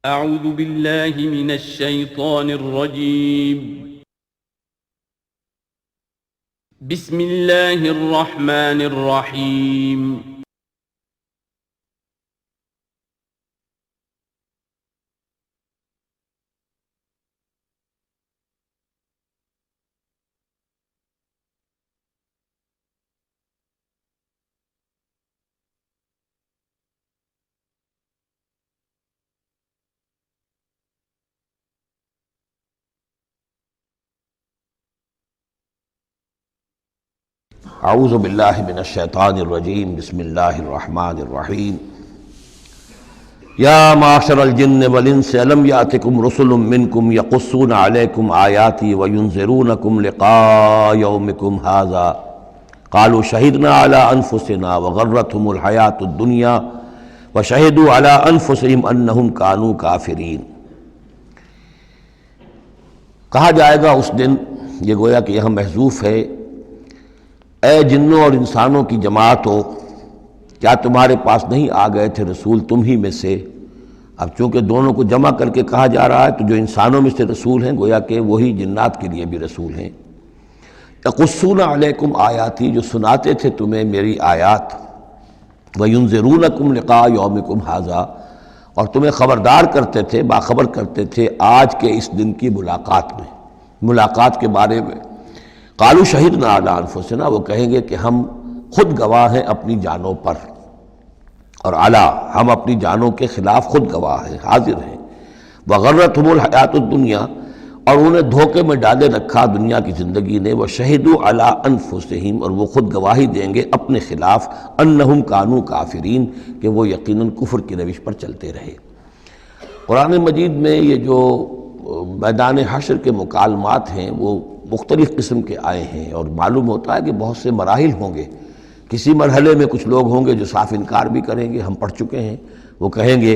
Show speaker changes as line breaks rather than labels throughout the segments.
اعوذ باللہ من الشیطان الرجیم بسم اللہ الرحمن الرحیم
اعوذ باللہ من الشیطان الرجیم بسم اللہ الرحمن الرحیم یا معشر الجن والانس الم یاتکم رسل منکم یقصون علیکم آیاتی وینذرونکم لقاء یومکم ھذا قالوا شہدنا علی انفسنا وغرتهم الحیاۃ الدنیا وشہدوا علی انفسہم انہم کانوا کافرین۔ کہا جائے گا اس دن، یہ گویا کہ یہاں محذوف ہے، اے جنوں اور انسانوں کی جماعتوں، کیا تمہارے پاس نہیں آ گئے تھے رسول تم ہی میں سے؟ اب چونکہ دونوں کو جمع کر کے کہا جا رہا ہے تو جو انسانوں میں سے رسول ہیں گویا کہ وہی جنات کے لیے بھی رسول ہیں۔ یقصون علیکم آیاتی، جو سناتے تھے تمہیں میری آیات، وینذرونکم لقاء یومکم ھذا، اور تمہیں خبردار کرتے تھے، باخبر کرتے تھے آج کے اس دن کی ملاقات کے بارے میں۔ قالوا شہدنا علی انفسنا، وہ کہیں گے کہ ہم خود گواہ ہیں اپنی جانوں پر، اور علی، ہم اپنی جانوں کے خلاف خود گواہ ہیں، حاضر ہیں۔ وغرتهم الحیاۃ الدنیا، اور انہیں دھوکے میں ڈالے رکھا دنیا کی زندگی نے۔ وشہدوا علی انفسہم، اور وہ خود گواہی دیں گے اپنے خلاف، انہم کانوا کافرین، کہ وہ یقیناً کفر کی روش پر چلتے رہے۔ قرآن مجید میں یہ جو میدان حشر کے مکالمات ہیں وہ مختلف قسم کے آئے ہیں، اور معلوم ہوتا ہے کہ بہت سے مراحل ہوں گے۔ کسی مرحلے میں کچھ لوگ ہوں گے جو صاف انکار بھی کریں گے، ہم پڑھ چکے ہیں، وہ کہیں گے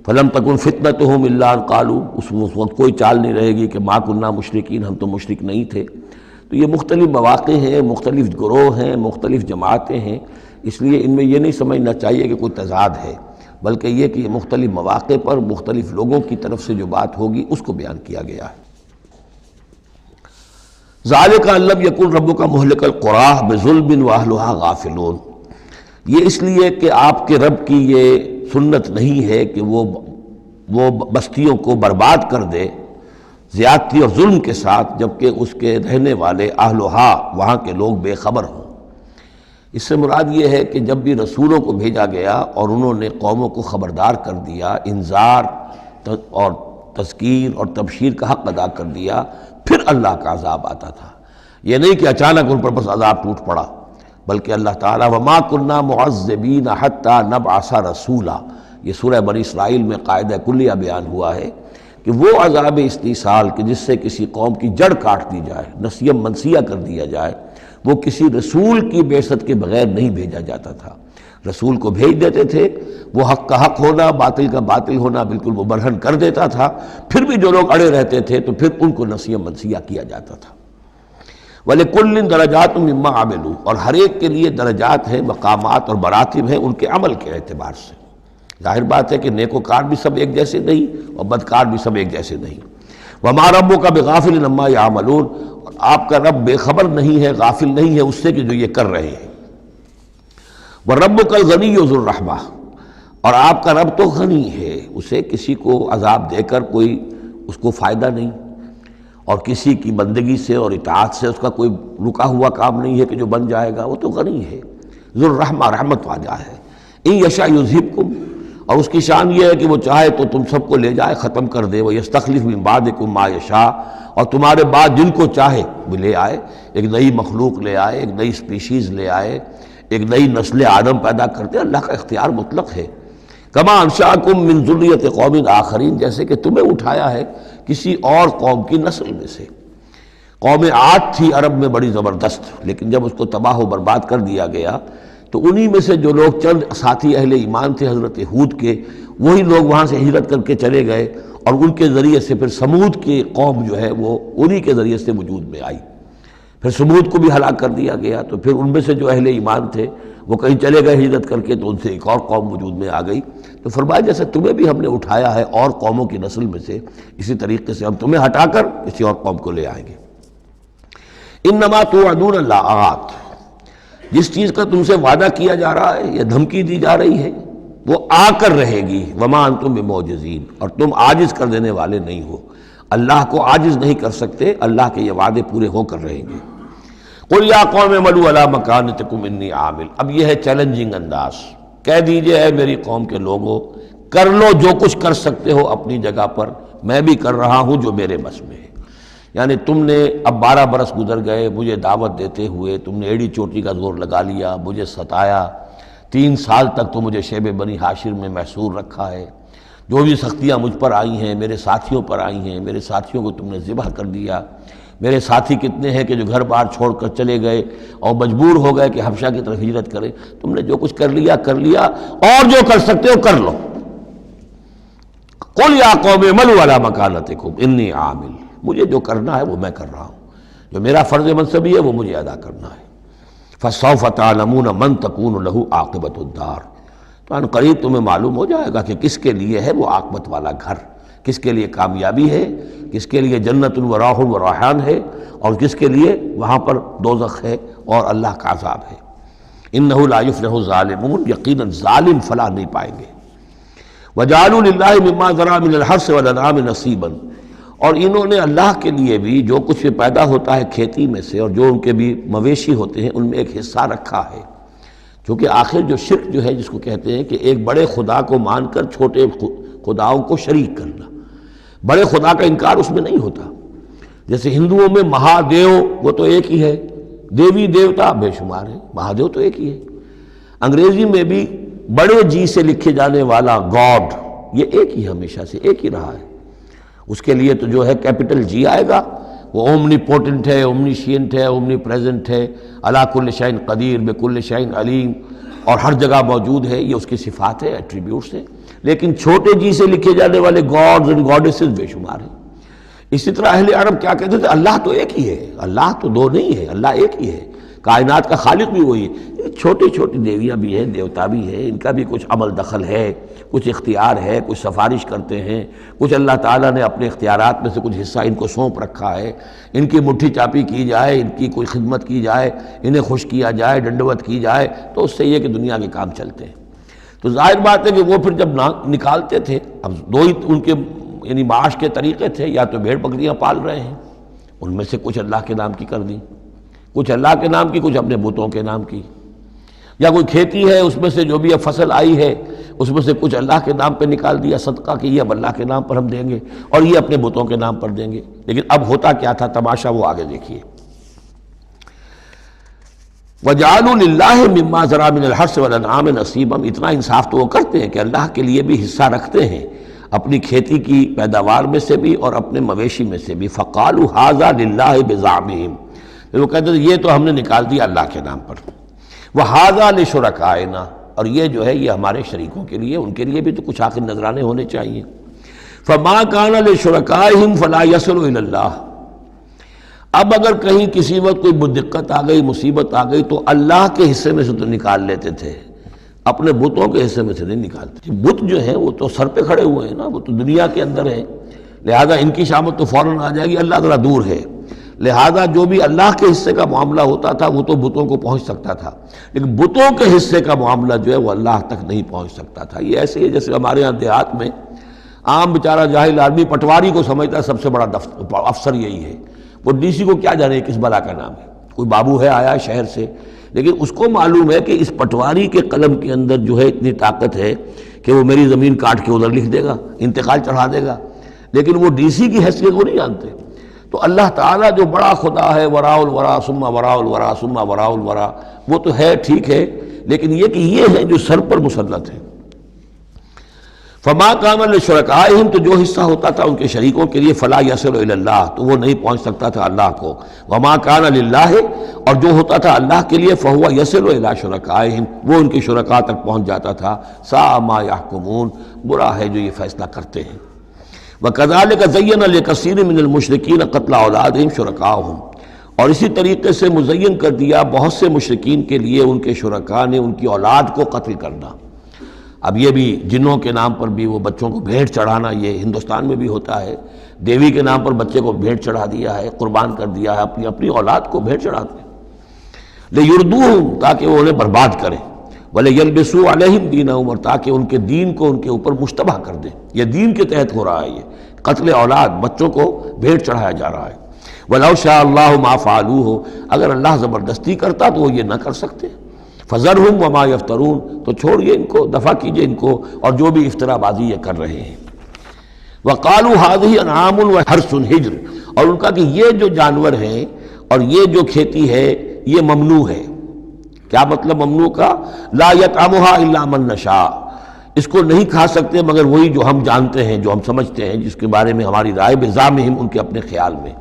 فَلَمْ تَكُنْ فِتْنَتُهُمْ إِلَّا أَنْ قَالُوا، اس وقت کوئی چال نہیں رہے گی کہ مَا كُنَّا مُشْرِكِينَ، ہم تو مشرک نہیں تھے۔ تو یہ مختلف مواقع ہیں، مختلف گروہ ہیں، مختلف جماعتیں ہیں، اس لیے ان میں یہ نہیں سمجھنا چاہیے کہ کوئی تضاد ہے، بلکہ یہ کہ یہ مختلف مواقع پر مختلف لوگوں کی طرف سے جو بات ہوگی اس کو بیان کیا گیا ہے۔ ذالک ان لم یکن ربک مہلک القری بظلم واہلھا غافلون، یہ اس لیے کہ آپ کے رب کی یہ سنت نہیں ہے کہ وہ بستیوں کو برباد کر دے زیادتی اور ظلم کے ساتھ، جبکہ اس کے رہنے والے اہلھا، وہاں کے لوگ بے خبر ہوں۔ اس سے مراد یہ ہے کہ جب بھی رسولوں کو بھیجا گیا اور انہوں نے قوموں کو خبردار کر دیا، انذار اور تذکیر اور تبشیر کا حق ادا کر دیا، پھر اللہ کا عذاب آتا تھا۔ یہ نہیں کہ اچانک ان پر بس عذاب ٹوٹ پڑا، بلکہ اللہ تعالیٰ وَمَا كُنَّا مُعَذِّبِينَ حَتَّى نَبْعَثَ رَسُولًا، یہ سورہ بنی اسرائیل میں قاعدہ کلیہ بیان ہوا ہے کہ وہ عذاب استیصال کہ جس سے کسی قوم کی جڑ کاٹ دی جائے، نسیم منسیہ کر دیا جائے، وہ کسی رسول کی بعثت کے بغیر نہیں بھیجا جاتا تھا۔ رسول کو بھیج دیتے تھے، وہ حق کا حق ہونا، باطل کا باطل ہونا بالکل وہ برہن کر دیتا تھا، پھر بھی جو لوگ اڑے رہتے تھے تو پھر ان کو نسیم منسیہ کیا جاتا تھا۔ وَلِكُلٍّ دَرَجَاتٌ مِّمَّا عَمِلُوا، اور ہر ایک کے لیے درجات ہیں، مقامات اور مراتب ہیں ان کے عمل کے اعتبار سے۔ ظاہر بات ہے کہ نیکوکار بھی سب ایک جیسے نہیں اور بدکار بھی سب ایک جیسے نہیں۔ وَمَا رَبُّكَ بِغَافِلٍ عَمَّا يَعْمَلُونَ، اور آپ کا رب بے خبر نہیں ہے، غافل نہیں ہے اس سے کہ جو یہ کر رہے ہیں۔ وَرَبُّكَ الْغَنِيُّ ذُو الرَّحْمَةِ، اور آپ کا رب تو غنی ہے، اسے کسی کو عذاب دے کر کوئی اس کو فائدہ نہیں، اور کسی کی بندگی سے اور اطاعت سے اس کا کوئی رکا ہوا کام نہیں ہے کہ جو بن جائے گا، وہ تو غنی ہے، ذو الرحمہ، رحمت والا ہے۔ ان یشاء یذھبکم، اور اس کی شان یہ ہے کہ وہ چاہے تو تم سب کو لے جائے، ختم کر دے۔ ویستخلف من بعدکم ما یشاء، اور تمہارے بعد جن کو چاہے وہ لے آئے، ایک نئی مخلوق لے آئے، ایک نئی سپیشیز لے آئے، ایک نئی نسل آدم پیدا کرتے۔ اللہ کا اختیار مطلق ہے۔ کما انشأکم من ذریۃ قوم آخرین، جیسے کہ تمہیں اٹھایا ہے کسی اور قوم کی نسل میں سے۔ قوم عاد تھی عرب میں بڑی زبردست، لیکن جب اس کو تباہ و برباد کر دیا گیا تو انہی میں سے جو لوگ چند ساتھی اہل ایمان تھے حضرت ہود کے، وہی لوگ وہاں سے ہجرت کر کے چلے گئے، اور ان کے ذریعے سے پھر سمود کی قوم جو ہے وہ انہی کے ذریعے سے وجود میں آئی۔ پھر سمود کو بھی ہلاک کر دیا گیا، تو پھر ان میں سے جو اہل ایمان تھے وہ کہیں چلے گئے ہجرت کر کے تو ان سے ایک اور قوم وجود میں آ گئی. تو فرمایا جیسے تمہیں بھی ہم نے اٹھایا ہے اور قوموں کی نسل میں سے، اسی طریقے سے ہم تمہیں ہٹا کر کسی اور قوم کو لے آئیں گے. انما توعدون لآت، جس چیز کا تم سے وعدہ کیا جا رہا ہے یا دھمکی دی جا رہی ہے وہ آ کر رہے گی. وما انتم بمعجزین، اور تم عاجز کر دینے والے نہیں ہو. اللہ کو عاجز نہیں کر سکتے، اللہ کے یہ وعدے پورے ہو کر رہیں گے. قل یا قوم اعملوا علی مکانتکم انی عامل، اب یہ ہے چیلنجنگ انداز. کہہ دیجئے اے میری قوم کے لوگوں، کر لو جو کچھ کر سکتے ہو اپنی جگہ پر، میں بھی کر رہا ہوں جو میرے بس میں ہے. یعنی تم نے اب 12 برس گزر گئے مجھے دعوت دیتے ہوئے، تم نے ایڑی چوٹی کا زور لگا لیا، مجھے ستایا. 3 سال تک تو مجھے شیب بنی ہاشم میں محصور رکھا ہے. جو بھی سختیاں مجھ پر آئی ہیں، میرے ساتھیوں پر آئی ہیں، میرے ساتھیوں کو تم نے ذبح کر دیا. میرے ساتھی کتنے ہیں کہ جو گھر بار چھوڑ کر چلے گئے اور مجبور ہو گئے کہ حبشہ کی طرف ہجرت کریں. تم نے جو کچھ کر لیا کر لیا، اور جو کر سکتے ہو کر لو. قل یا قوم اعملوا علی مکانتکم انی عامل، مجھے جو کرنا ہے وہ میں کر رہا ہوں، جو میرا فرض منصبی ہے وہ مجھے ادا کرنا ہے. فسوف تعلمون من تکون لہ عاقبۃ الدار، تو ان قریب تمہیں معلوم ہو جائے گا کہ کس کے لیے ہے وہ عاقبت والا گھر، کس کے لیے کامیابی ہے، کس کے لیے جنت و راح و ریحان ہے، اور کس کے لیے وہاں پر دوزخ ہے اور اللہ کا عذاب ہے. انہ لا یفلح الظالمون، یقیناً ظالم فلاح نہیں پائیں گے. وجعلوا للہ مما ذرا من الحرث والانعام نصیبا، اور انہوں نے اللہ کے لیے بھی جو کچھ پیدا ہوتا ہے کھیتی میں سے اور جو ان کے بھی مویشی ہوتے ہیں ان میں ایک حصہ رکھا ہے. کیونکہ آخر جو شرک جو ہے جس کو کہتے ہیں کہ ایک بڑے خدا کو مان کر چھوٹے خداؤں کو شریک کرنا، بڑے خدا کا انکار اس میں نہیں ہوتا. جیسے ہندوؤں میں مہادیو وہ تو ایک ہی ہے، دیوی دیوتا بے شمار ہے، مہادیو تو ایک ہی ہے. انگریزی میں بھی بڑے جی سے لکھے جانے والا گاڈ یہ ایک ہی ہمیشہ سے ایک ہی رہا ہے. اس کے لیے تو جو ہے کیپٹل جی آئے گا، وہ اومنی پوٹنٹ ہے، اومنیشینٹ ہے، اومنی پریزنٹ ہے، علی کل شیء قدیر بکل شیء علیم، اور ہر جگہ موجود ہے. یہ اس کی صفات ہے، ایٹریبیوٹس ہیں. لیکن چھوٹے جی سے لکھے جانے والے گاڈز اینڈ گاڈیسز بے شمار ہیں. اسی طرح اہل عرب کیا کہتے تھے؟ اللہ تو ایک ہی ہے، اللہ تو دو نہیں ہے، اللہ ایک ہی ہے، کائنات کا خالق بھی وہی ہے. چھوٹی چھوٹی دیویاں بھی ہیں، دیوتا بھی ہیں، ان کا بھی کچھ عمل دخل ہے، کچھ اختیار ہے، کچھ سفارش کرتے ہیں، کچھ اللہ تعالیٰ نے اپنے اختیارات میں سے کچھ حصہ ان کو سونپ رکھا ہے. ان کی مٹھی چاپی کی جائے، ان کی کوئی خدمت کی جائے، انہیں خوش کیا جائے، ڈنڈوت کی جائے، تو اس سے یہ کہ دنیا کے کام چلتے ہیں. تو ظاہر بات ہے کہ وہ پھر جب نکالتے تھے، اب دو ہی ان کے یعنی معاش کے طریقے تھے، یا تو بھیڑ بکریاں پال رہے ہیں، ان میں سے کچھ اللہ کے نام کی کر دی، کچھ اللہ کے نام کی، کچھ اپنے بتوں کے نام کی، یا کوئی کھیتی ہے اس میں سے جو بھی اب فصل آئی ہے اس میں سے کچھ اللہ کے نام پہ نکال دیا صدقہ کہ یہ اب اللہ کے نام پر ہم دیں گے اور یہ اپنے بتوں کے نام پر دیں گے. لیکن اب ہوتا کیا تھا تماشا وہ آگے دیکھیے. وَجَعَلُوا لِلَّهِ مِمَّا ذَرَا مِنَ الْحَرْثِ وَالْأَنْعَامِ نَصِيبًا، اتنا انصاف تو وہ کرتے ہیں کہ اللہ کے لیے بھی حصہ رکھتے ہیں اپنی کھیتی کی پیداوار میں سے بھی اور اپنے مویشی میں سے بھی. فَقَالُوا هَذَا لِلَّهِ بِزَعْمِهِمْ، وہ کہتے ہیں یہ تو ہم نے نکال دیا اللہ کے نام پر. وَهَذَا لِشُرَكَائِنَا، اور یہ جو ہے یہ ہمارے شریکوں کے لیے، ان کے لیے بھی تو کچھ آخر نذرانے ہونے چاہیے. فَمَا كَانَ لِشُرَكَائِهِمْ فَلَا يَصِلُ إِلَى اللَّهِ، اب اگر کہیں کسی وقت کوئی دقت آ گئی، مصیبت آ گئی، تو اللہ کے حصے میں سے تو نکال لیتے تھے، اپنے بتوں کے حصے میں سے نہیں نکالتے. بت جو ہیں وہ تو سر پہ کھڑے ہوئے ہیں نا، وہ تو دنیا کے اندر ہیں، لہذا ان کی شامت تو فوراً آ جائے گی، اللہ ذرا دور ہے. لہذا جو بھی اللہ کے حصے کا معاملہ ہوتا تھا وہ تو بتوں کو پہنچ سکتا تھا، لیکن بتوں کے حصے کا معاملہ جو ہے وہ اللہ تک نہیں پہنچ سکتا تھا. یہ ایسے ہی جیسے ہمارے ہاں دیہات میں عام بیچارہ جاہل آدمی پٹواری کو سمجھتا ہے سب سے بڑا افسر یہی ہے، وہ ڈی سی کو کیا جانے کس بلا کا نام ہے، کوئی بابو ہے آیا شہر سے، لیکن اس کو معلوم ہے کہ اس پٹواری کے قلم کے اندر جو ہے اتنی طاقت ہے کہ وہ میری زمین کاٹ کے ادھر لکھ دے گا، انتقال چڑھا دے گا، لیکن وہ ڈی سی کی حیثیت کو نہیں جانتے. تو اللہ تعالیٰ جو بڑا خدا ہے، وراء الورا ثم وراء الورا ثم وراء الورا، وہ تو ہے ٹھیک ہے، لیکن یہ کہ یہ ہے جو سر پر مسلط ہے. فما کان لشرکائہم، تو جو حصہ ہوتا تھا ان کے شریکوں کے لیے، فلا یصل الی اللہ، تو وہ نہیں پہنچ سکتا تھا اللہ کو. وما کان للہ، اور جو ہوتا تھا اللہ کے لیے، فہو یصل الی شرکائہم، وہ ان کے شرکاء تک پہنچ جاتا تھا. ساء ما یحکمون، برا ہے جو یہ فیصلہ کرتے ہیں. وَكَذَلِكَ زَيَّنَ لِكَثِيرٍ مِّنَ الْمُشْرِكِينَ قَتْلَ أَوْلَادِهِمْ شُرَكَاؤُهُمْ، اور اسی طریقے سے مزین کر دیا بہت سے مشرکین کے لیے ان کے شرکاء نے ان کی اولاد کو قتل کرنا۔ اب یہ بھی جنوں کے نام پر بھی وہ بچوں کو بھیٹ چڑھانا، یہ ہندوستان میں بھی ہوتا ہے، دیوی کے نام پر بچے کو بھیٹ چڑھا دیا ہے، قربان کر دیا ہے، اپنی اولاد کو بھیٹ چڑھاتے ہیں لِيُرْدُوهُمْ، تاکہ وہ انہیں برباد کریں، وَلِيَلْبِسُوا عَلَيْهِمْ دِينَهُمْ، اور تاکہ ان کے دین کو ان کے اوپر مشتبہ کر دیں۔ یہ دین کے تحت ہو رہا ہے، یہ قتل اولاد، بچوں کو بھیٹ چڑھایا جا رہا ہے۔ وَلَوْ شَاءَ اللَّهُ مَا فَعَلُوهُ، اگر اللہ زبردستی کرتا تو وہ یہ نہ کر سکتے۔ فَذَرْهُمْ وَمَا يَفْتَرُونَ، تو چھوڑیے ان کو، دفع کیجئے ان کو اور جو بھی افترا بازی یہ کر رہے ہیں۔ وَقَالُوا هَٰذِهِ أَنْعَامٌ وَحَرْثٌ حِجْرٌ، اور ان کا کہ یہ جو جانور ہیں اور یہ جو کھیتی ہے یہ ممنوع ہے۔ کیا مطلب ممنوع کا؟ لا يطعمها الا من نشاء، اس کو نہیں کھا سکتے مگر وہی جو ہم جانتے ہیں، جو ہم سمجھتے ہیں، جس کے بارے میں ہماری رائے بزعمہم، ان کے اپنے خیال میں۔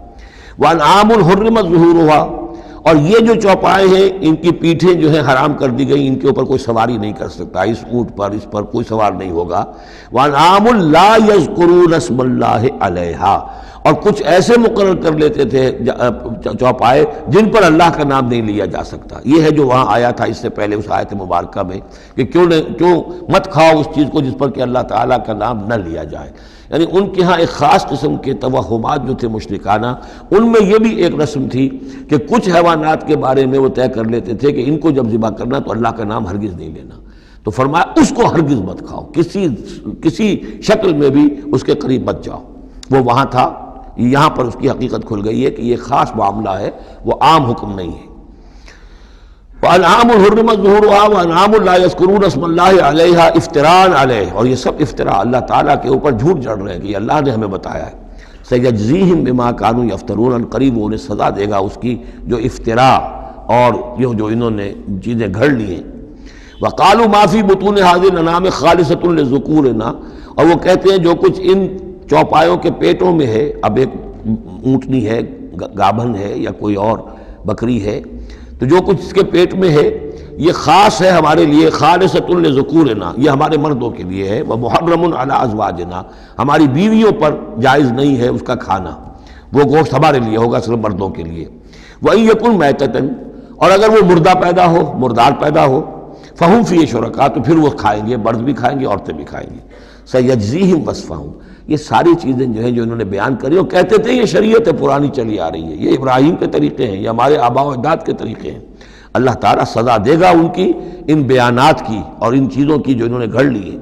وانعام حرمت ظہورها، اور یہ جو چوپائے ہیں ان کی پیٹھیں جو ہیں حرام کر دی گئی، ان کے اوپر کوئی سواری نہیں کر سکتا، اس اونٹ پر اس پر کوئی سوار نہیں ہوگا۔ وانعام لا یذکرون اسم اللہ علیہا، اور کچھ ایسے مقرر کر لیتے تھے چوپائے جن پر اللہ کا نام نہیں لیا جا سکتا۔ یہ ہے جو وہاں آیا تھا اس سے پہلے اس آیت مبارکہ میں کہ کیوں مت کھاؤ اس چیز کو جس پر کہ اللہ تعالیٰ کا نام نہ لیا جائے۔ یعنی ان کے ہاں ایک خاص قسم کے توہمات جو تھے مشرکانہ، ان میں یہ بھی ایک رسم تھی کہ کچھ حیوانات کے بارے میں وہ طے کر لیتے تھے کہ ان کو جب ذبح کرنا تو اللہ کا نام ہرگز نہیں لینا، تو فرمایا اس کو ہرگز مت کھاؤ، کسی شکل میں بھی اس کے قریب مت جاؤ۔ وہ وہاں تھا، یہاں پر اس کی حقیقت کھل گئی ہے کہ یہ خاص معاملہ ہے، وہ عام حکم نہیں ہے۔ وَأَنْعَامٌ حُرِّمَتْ ظُهُورُهَا وَأَنْعَامٌ لَا يَذْكُرُونَ اسْمَ اللَّهِ عَلَيْهَا افْتِرَاءً عَلَيْهِ، اور یہ سب افطرا اللہ تعالیٰ کے اوپر جھوٹ جڑ رہے ہیں کہ یہ اللہ نے ہمیں بتایا ہے۔ سَيَجْزِيهِمْ بِمَا كَانُوا يَفْتَرُونَ، ان قریب وہ انہیں سزا دے گا اس کی جو افطرا اور یہ جو انہوں نے چیزیں گھڑ لی ہیں۔ وَقَالُوا مَا فِي بُطُونِ هَٰذِهِ الْأَنْعَامِ خَالِصَةٌ لِّذُكُورِنَا، اور وہ کہتے ہیں جو کچھ ان چوپایوں کے پیٹوں میں ہے، اب ایک اونٹنی ہے، گابھن ہے یا کوئی اور بکری ہے، تو جو کچھ اس کے پیٹ میں ہے یہ خاص ہے ہمارے لیے، خالصۃ لذکورنا، یہ ہمارے مردوں کے لیے ہے، ومحرم علی ازواجنا، ہماری بیویوں پر جائز نہیں ہے اس کا کھانا، وہ گوشت ہمارے لیے ہوگا صرف مردوں کے لیے۔ وَإِن يَكُن مَيْتَةً، اور اگر وہ مردہ پیدا ہو، مردار پیدا ہو، فَهُمْ فِيهِ شُرَكَاء، تو پھر وہ کھائیں گے، مرد بھی کھائیں گے، عورتیں بھی کھائیں گے۔ سَيَجْزِيهِمْ وَصْفَهُمْ، یہ ساری چیزیں جو ہیں جو انہوں نے بیان کری، اور کہتے تھے یہ شریعت پرانی چلی آ رہی ہے، یہ ابراہیم کے طریقے ہیں، یہ ہمارے آباء و اجداد کے طریقے ہیں۔ اللہ تعالیٰ سزا دے گا ان کی ان بیانات کی اور ان چیزوں کی جو انہوں نے گھڑ لی ہیں۔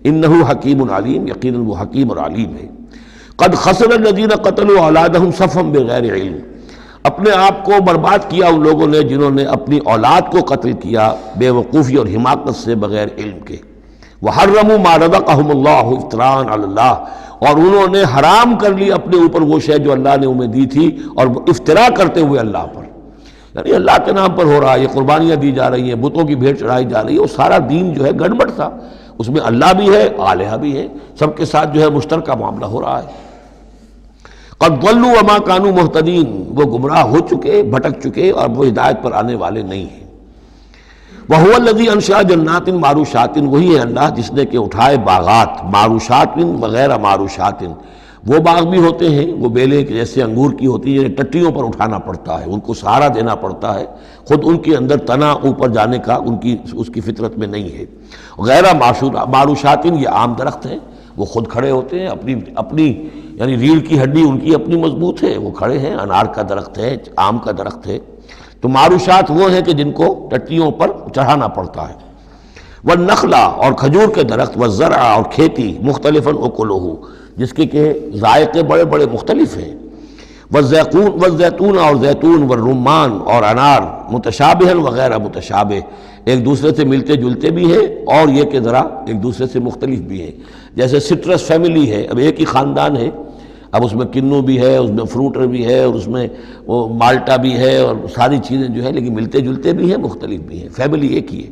انہ حکیم علیم، یقیناً وہ حکیم اور علیم ہے۔ قد خسر الذین قتلوا اولادہم صفحا بغیر علم، اپنے آپ کو برباد کیا ان لوگوں نے جنہوں نے اپنی اولاد کو قتل کیا بے وقوفی اور حماقت سے، بغیر علم کے۔ وحرموا ما رزقہم اللہ افتراء علی اللہ، اور انہوں نے حرام کر لی اپنے اوپر وہ شے جو اللہ نے انہیں دی تھی، اور افطرا کرتے ہوئے اللہ پر، یعنی اللہ کے نام پر ہو رہا ہے، یہ قربانیاں دی جا رہی ہیں، بتوں کی بھیٹ چڑھائی جا رہی ہے، وہ سارا دین جو ہے گڑبڑ تھا، اس میں اللہ بھی ہے، آلہہ بھی ہے، سب کے ساتھ جو ہے مشترکہ معاملہ ہو رہا ہے۔ قد ضلوا وما كانوا مهتدين، وہ گمراہ ہو چکے، بھٹک چکے، اور وہ ہدایت پر آنے والے نہیں ہیں۔ وَهُوَ الَّذِي أَنشَأَ جَنَّاتٍ مَعْرُوشَاتٍ، وہی ہے اللہ جس نے کہ اٹھائے باغات، معروشات وغیرہ معروشات، وہ باغ بھی ہوتے ہیں وہ بیلیں جیسے انگور کی ہوتی ہیں، ٹٹیوں پر اٹھانا پڑتا ہے، ان کو سہارا دینا پڑتا ہے، خود ان کے اندر تنا اوپر جانے کا اس کی فطرت میں نہیں ہے۔ غیر معروشات، یہ عام درخت ہیں، وہ خود کھڑے ہوتے ہیں، اپنی یعنی ریڑھ کی ہڈی ان کی اپنی مضبوط ہے، وہ کھڑے ہیں، انار کا درخت ہے، آم کا درخت ہے۔ تو معروشات وہ ہیں کہ جن کو ٹٹیوں پر چڑھانا پڑتا ہے۔ والنخلا، اور کھجور کے درخت، والزرع، اور کھیتی، مختلفاً اکلہ، جس کے کہ ذائقے بڑے بڑے مختلف ہیں۔ والزیتون، اور زیتون، والرمان، اور انار، متشابہاً وغیرہ متشابہ، ایک دوسرے سے ملتے جلتے بھی ہیں اور یہ کہ ذرا ایک دوسرے سے مختلف بھی ہیں۔ جیسے سٹرس فیملی ہے، اب ایک ہی خاندان ہے، اب اس میں کنو بھی ہے، اس میں فروٹر بھی ہے، اور اس میں وہ مالٹا بھی ہے، اور ساری چیزیں جو ہے لیکن ملتے جلتے بھی ہیں، مختلف بھی ہیں، فیملی ایک ہی ہے۔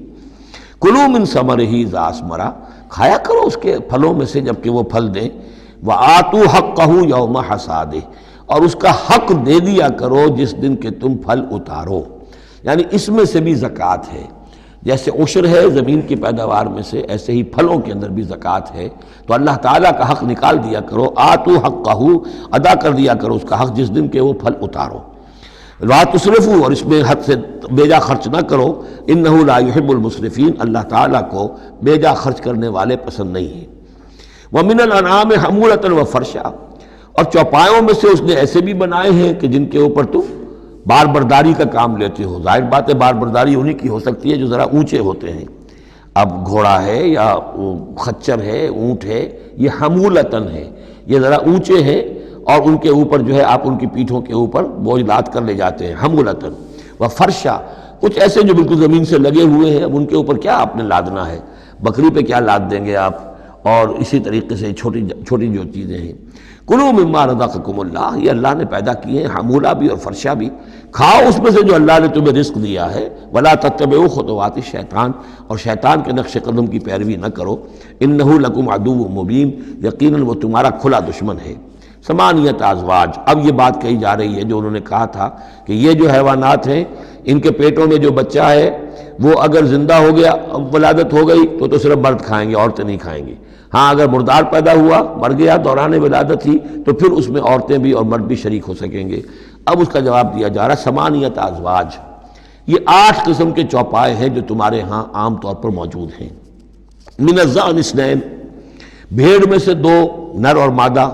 کلوا من ثمرہ اذا اثمر، کھایا کرو اس کے پھلوں میں سے جب کہ وہ پھل دیں۔ وآتوا حقہ یوم حصادہ، اور اس کا حق دے دیا کرو جس دن کہ تم پھل اتارو، یعنی اس میں سے بھی زکوٰۃ ہے۔ جیسے عشر ہے زمین کی پیداوار میں سے، ایسے ہی پھلوں کے اندر بھی زکوٰۃ ہے، تو اللہ تعالیٰ کا حق نکال دیا کرو، آتوا حقہ، ادا کر دیا کرو اس کا حق جس دن کہ وہ پھل اتارو۔ لا تسرفوا، اور اس میں حد سے بیجا خرچ نہ کرو، انہ لا یحب المسرفین، اللہ تعالیٰ کو بیجا خرچ کرنے والے پسند نہیں ہیں۔ ومن الانعام حمولۃ وفرشا، اور چوپایوں میں سے اس نے ایسے بھی بنائے ہیں کہ جن کے اوپر تم بار برداری کا کام لیتے ہو۔ ظاہر بات ہے بار برداری انہی کی ہو سکتی ہے جو ذرا اونچے ہوتے ہیں، اب گھوڑا ہے یا خچر ہے، اونٹ ہے، یہ حمولتاً ہے، یہ ذرا اونچے ہیں اور ان کے اوپر جو ہے آپ ان کی پیٹھوں کے اوپر بوجھ لاد کر لے جاتے ہیں، حمولتاً وفرشا، کچھ ایسے جو بالکل زمین سے لگے ہوئے ہیں، اب ان کے اوپر کیا آپ نے لادنا ہے، بکری پہ کیا لاد دیں گے آپ، اور اسی طریقے سے چھوٹی چھوٹی جو چیزیں ہیں۔ کلوا مما رزقکم اللہ، یہ اللہ نے پیدا کیے ہیں، حمولہ بھی اور فرشہ بھی، کھاؤ اس میں سے جو اللہ نے تمہیں رزق دیا ہے۔ ولا تتبعوا خطوات الشیطان، اور شیطان کے نقش قدم کی پیروی نہ کرو، انہ لکم عدو مبین، یقیناً وہ تمہارا کھلا دشمن ہے۔ ثمانیۃ ازواج، اب یہ بات کہی جا رہی ہے جو انہوں نے کہا تھا کہ یہ جو حیوانات ہیں ان کے پیٹوں میں جو بچہ ہے وہ اگر زندہ ہو گیا، ولادت ہو گئی تو صرف مرد کھائیں گے، عورتیں نہیں کھائیں گے۔ ہاں اگر مردار پیدا ہوا، مر گیا دوران ولادت ہی، تو پھر اس میں عورتیں بھی اور مرد بھی شریک ہو سکیں گے۔ اب اس کا جواب دیا جا رہا ہے ثمانیۃ ازواج، یہ 8 قسم کے چوپائے ہیں جو تمہارے ہاں عام طور پر موجود ہیں۔ من الضأن اثنین، بھیڑ میں سے 2 نر اور مادہ،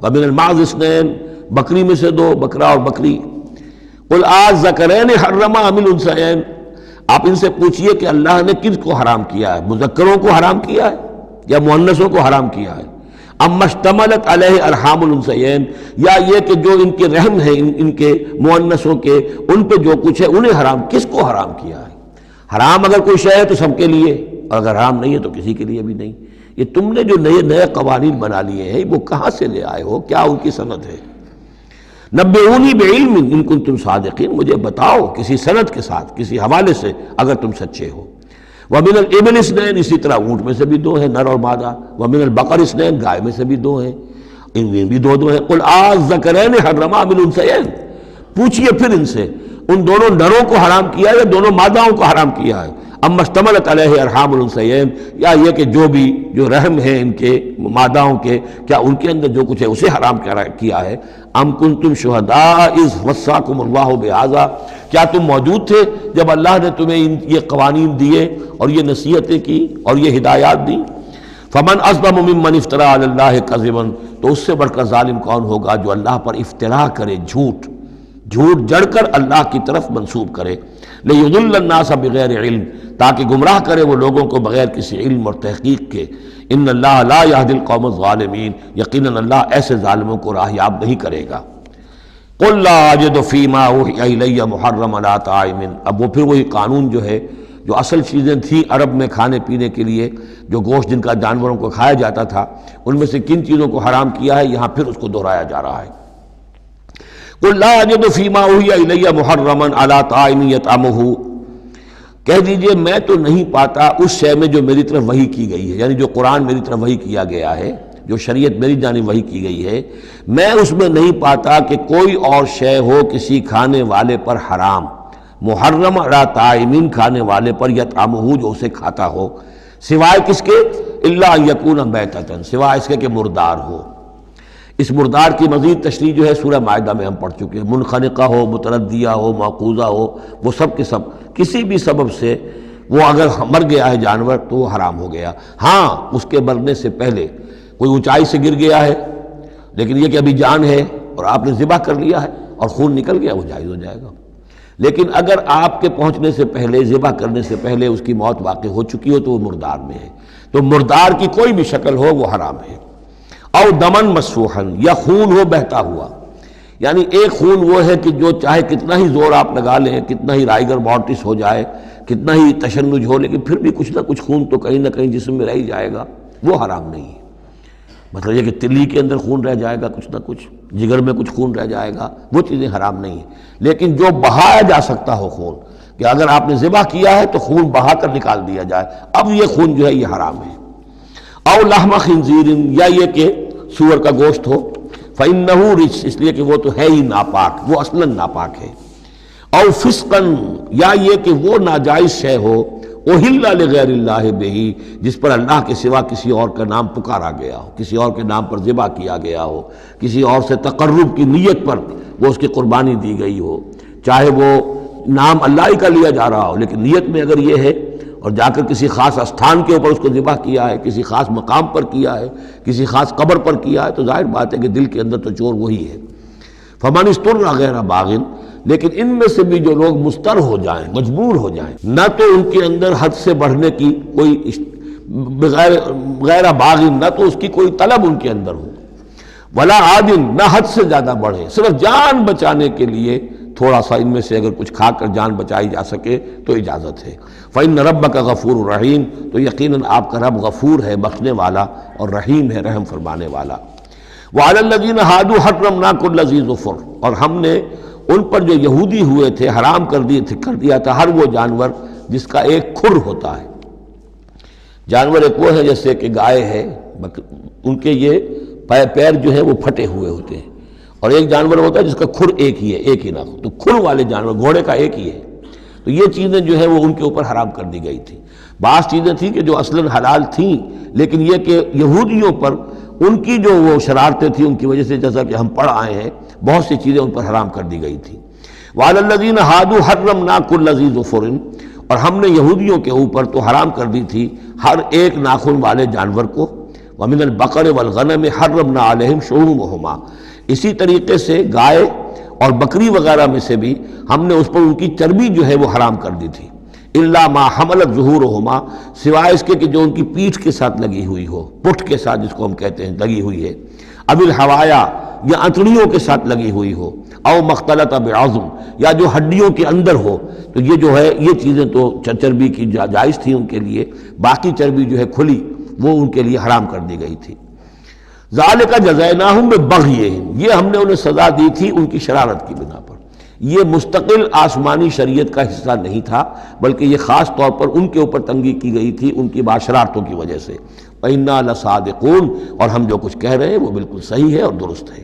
ومن المعز اثنین، بکری میں سے 2 بکرا اور بکری۔ قل الذکرین حرم ام الانثیین، آپ ان سے پوچھئے کہ اللہ نے کس کو حرام کیا ہے، مذکروں کو حرام کیا ہے یا مؤنثوں کو حرام کیا ہے؟ اما اشتملت علیہ ارحام الانثیین، یا یہ کہ جو ان کے رحم ہیں ان کے مؤنثوں کے، ان پہ جو کچھ ہے انہیں حرام، کس کو حرام کیا ہے؟ حرام اگر کوئی شے ہے تو سب کے لیے، اور اگر حرام نہیں ہے تو کسی کے لیے بھی نہیں۔ یہ تم نے جو نئے قوانین بنا لیے ہیں وہ کہاں سے لے آئے ہو، کیا ان کی سند ہے؟ نبئونی بعلم ان کنتم صادقین، مجھے بتاؤ کسی سند کے ساتھ، کسی حوالے سے اگر تم سچے ہو۔ ومن الابل اثنین، اسی طرح اونٹ میں سے بھی 2 ہیں نر اور مادہ۔ ومن البقر اثنین، گائے میں سے بھی 2 ہیں، ان میں بھی 2 ہیں۔ قل الذکرین حرم ام الانثیین، پوچھئے پھر ان سے ان دونوں نروں کو حرام کیا یا دونوں ماداؤں کو حرام کیا ہے؟ اما اشتملت علیہ ارحام الانثیین، یا یہ کہ جو رحم ہیں ان کے ماداؤں کے، کیا ان کے اندر جو کچھ ہے اسے حرام کیا ہے؟ ام کنتم شہداء اذ وصاکم اللہ بہذا، کیا تم موجود تھے جب اللہ نے تمہیں یہ قوانین دیے اور یہ نصیحتیں کی اور یہ ہدایات دی؟ فمن اظلم ممن افترى علی اللہ کذبا، تو اس سے بڑھ کر ظالم کون ہوگا جو اللہ پر افترا کرے، جھوٹ جڑ کر اللہ کی طرف منسوب کرے۔ لِيُضِلَّ النَّاسَ بِغَيْرِ علم، تاکہ گمراہ کرے وہ لوگوں کو بغیر کسی علم اور تحقیق کے۔ ان اللہ لا يهدي القوم الظالمین، یقیناً اللہ ایسے ظالموں کو راہیاب نہیں کرے گا۔ قل لا اجد فیما اوحی الی محرما علی طاعم، اب وہ پھر وہی قانون جو ہے، جو اصل چیزیں تھیں عرب میں کھانے پینے کے لیے، جو گوشت جن کا جانوروں کو کھایا جاتا تھا، ان میں سے کن چیزوں کو حرام کیا ہے، یہاں پھر اس کو دہرایا جا رہا ہے۔ قل لا اجد فیما اوحی الی محرما علی طاعم یطعمہ، کہہ دیجئے میں تو نہیں پاتا اس شے میں جو میری طرف وحی کی گئی ہے، یعنی جو قرآن میری طرف وحی کیا گیا ہے، جو شریعت میری جانب وحی کی گئی ہے، میں اس میں نہیں پاتا کہ کوئی اور شے ہو کسی کھانے والے پر حرام، محرم علی طاعمین، کھانے والے پر، یطعمہ جو اسے کھاتا ہو، سوائے کس کے؟ الا ان یکون میتۃ، سوائے اس کے کہ مردار ہو۔ اس مردار کی مزید تشریح جو ہے سورہ مائدہ میں ہم پڑھ چکے ہیں، منخنقہ ہو، متردیہ ہو، موقوذہ ہو، وہ سب کے سب کسی بھی سبب سے وہ اگر مر گیا ہے جانور تو وہ حرام ہو گیا۔ ہاں اس کے مرنے سے پہلے کوئی اونچائی سے گر گیا ہے لیکن یہ کہ ابھی جان ہے اور آپ نے ذبح کر لیا ہے اور خون نکل گیا، وہ جائز ہو جائے گا۔ لیکن اگر آپ کے پہنچنے سے پہلے، ذبح کرنے سے پہلے اس کی موت واقع ہو چکی ہو تو وہ مردار میں ہے، تو مردار کی کوئی بھی شکل ہو وہ حرام ہے۔ او دمن مسفوحا، یا خون ہو بہتا ہوا، یعنی ایک خون وہ ہے کہ جو چاہے کتنا ہی زور آپ لگا لیں، کتنا ہی رائگر مارٹس ہو جائے، کتنا ہی تشنج ہو، لیکن پھر بھی کچھ نہ کچھ خون تو کہیں نہ کہیں جسم میں رہ ہی جائے گا، وہ حرام نہیں ہے۔ مطلب یہ کہ تلی کے اندر خون رہ جائے گا، کچھ نہ کچھ جگر میں کچھ خون رہ جائے گا، وہ چیزیں حرام نہیں ہیں۔ لیکن جو بہایا جا سکتا ہو خون، کہ اگر آپ نے ذبح کیا ہے تو خون بہا کر نکال دیا جائے، اب یہ خون جو ہے یہ حرام ہے۔ او لحم خنزیر، یا یہ کہ سور کا گوشت ہو، فإنہ رجس، اس لیے کہ وہ تو ہے ہی ناپاک، وہ اصلاً ناپاک ہے۔ او فسقاً، یا یہ کہ وہ ناجائز شے ہو، احل لغیر اللہ بہ، جس پر اللہ کے سوا کسی اور کا نام پکارا گیا ہو، کسی اور کے نام پر ذبح کیا گیا ہو، کسی اور سے تقرب کی نیت پر وہ اس کی قربانی دی گئی ہو، چاہے وہ نام اللہ ہی کا لیا جا رہا ہو، لیکن نیت میں اگر یہ ہے اور جا کر کسی خاص استھان کے اوپر اس کو ذبح کیا ہے، کسی خاص مقام پر کیا ہے، کسی خاص قبر پر کیا ہے، تو ظاہر بات ہے کہ دل کے اندر تو چور وہی ہے۔ فمن اضطر غیر باغ، لیکن ان میں سے بھی جو لوگ مضطر ہو جائیں، مجبور ہو جائیں، نہ تو ان کے اندر حد سے بڑھنے کی کوئی غیر باغ، نہ تو اس کی کوئی طلب ان کے اندر ہو، ولا عادن، نہ حد سے زیادہ بڑھے، صرف جان بچانے کے لیے تھوڑا سا ان میں سے اگر کچھ کھا کر جان بچائی جا سکے تو اجازت ہے۔ فإن ربک غفور رحیم، تو یقیناً آپ کا رب غفور ہے، بخشنے والا، اور رحیم ہے، رحم فرمانے والا۔ وعلی الذین ہادوا حرمنا کل ذی ظفر، اور ہم نے ان پر جو یہودی ہوئے تھے حرام کر دیا تھا ہر وہ جانور جس کا ایک کھر ہوتا ہے۔ جانور ایک وہ ہے جیسے کہ گائے ہے، ان کے یہ پیر جو ہے وہ پھٹے ہوئے ہوتے ہیں، اور ایک جانور ہوتا ہے جس کا کھر ایک ہی ہے، ایک ہی ناخن، تو کھر والے جانور گھوڑے کا ایک ہی ہے، تو یہ چیزیں جو ہے وہ ان کے اوپر حرام کر دی گئی تھی۔ بعض چیزیں تھیں کہ جو اصلاً حلال تھیں، لیکن یہ کہ یہودیوں پر ان کی جو وہ شرارتیں تھیں ان کی وجہ سے، جیسا کہ ہم پڑھ آئے ہیں، بہت سی چیزیں ان پر حرام کر دی گئی تھیں۔ وعلی الذین ہادوا حرمنا کل ذی ظفر، اور ہم نے یہودیوں کے اوپر تو حرام کر دی تھی ہر ایک ناخن والے جانور کو۔ ومن البقر والغنم حرمنا علیہم شحومہما، اسی طریقے سے گائے اور بکری وغیرہ میں سے بھی ہم نے اس پر ان کی چربی جو ہے وہ حرام کر دی تھی۔ الا ما حملت ظہورہما، سوائے اس کے کہ جو ان کی پیٹھ کے ساتھ لگی ہوئی ہو، پٹھ کے ساتھ جس کو ہم کہتے ہیں لگی ہوئی ہے، اب الحوایا، یا انتڑیوں کے ساتھ لگی ہوئی ہو، او مختلط بعظم، یا جو ہڈیوں کے اندر ہو، تو یہ جو ہے یہ چیزیں تو چربی کی جائز تھی ان کے لیے، باقی چربی جو ہے کھلی وہ ان کے لیے حرام کر دی گئی تھی۔ ذالک جزیناہم ببغیہم، یہ ہم نے انہیں سزا دی تھی ان کی شرارت کی بنا پر۔ یہ مستقل آسمانی شریعت کا حصہ نہیں تھا، بلکہ یہ خاص طور پر ان کے اوپر تنگی کی گئی تھی ان کی باشرارتوں کی وجہ سے۔ وَإِنَّا لَصَادِقُونَ، اور ہم جو کچھ کہہ رہے ہیں وہ بالکل صحیح ہے اور درست ہے۔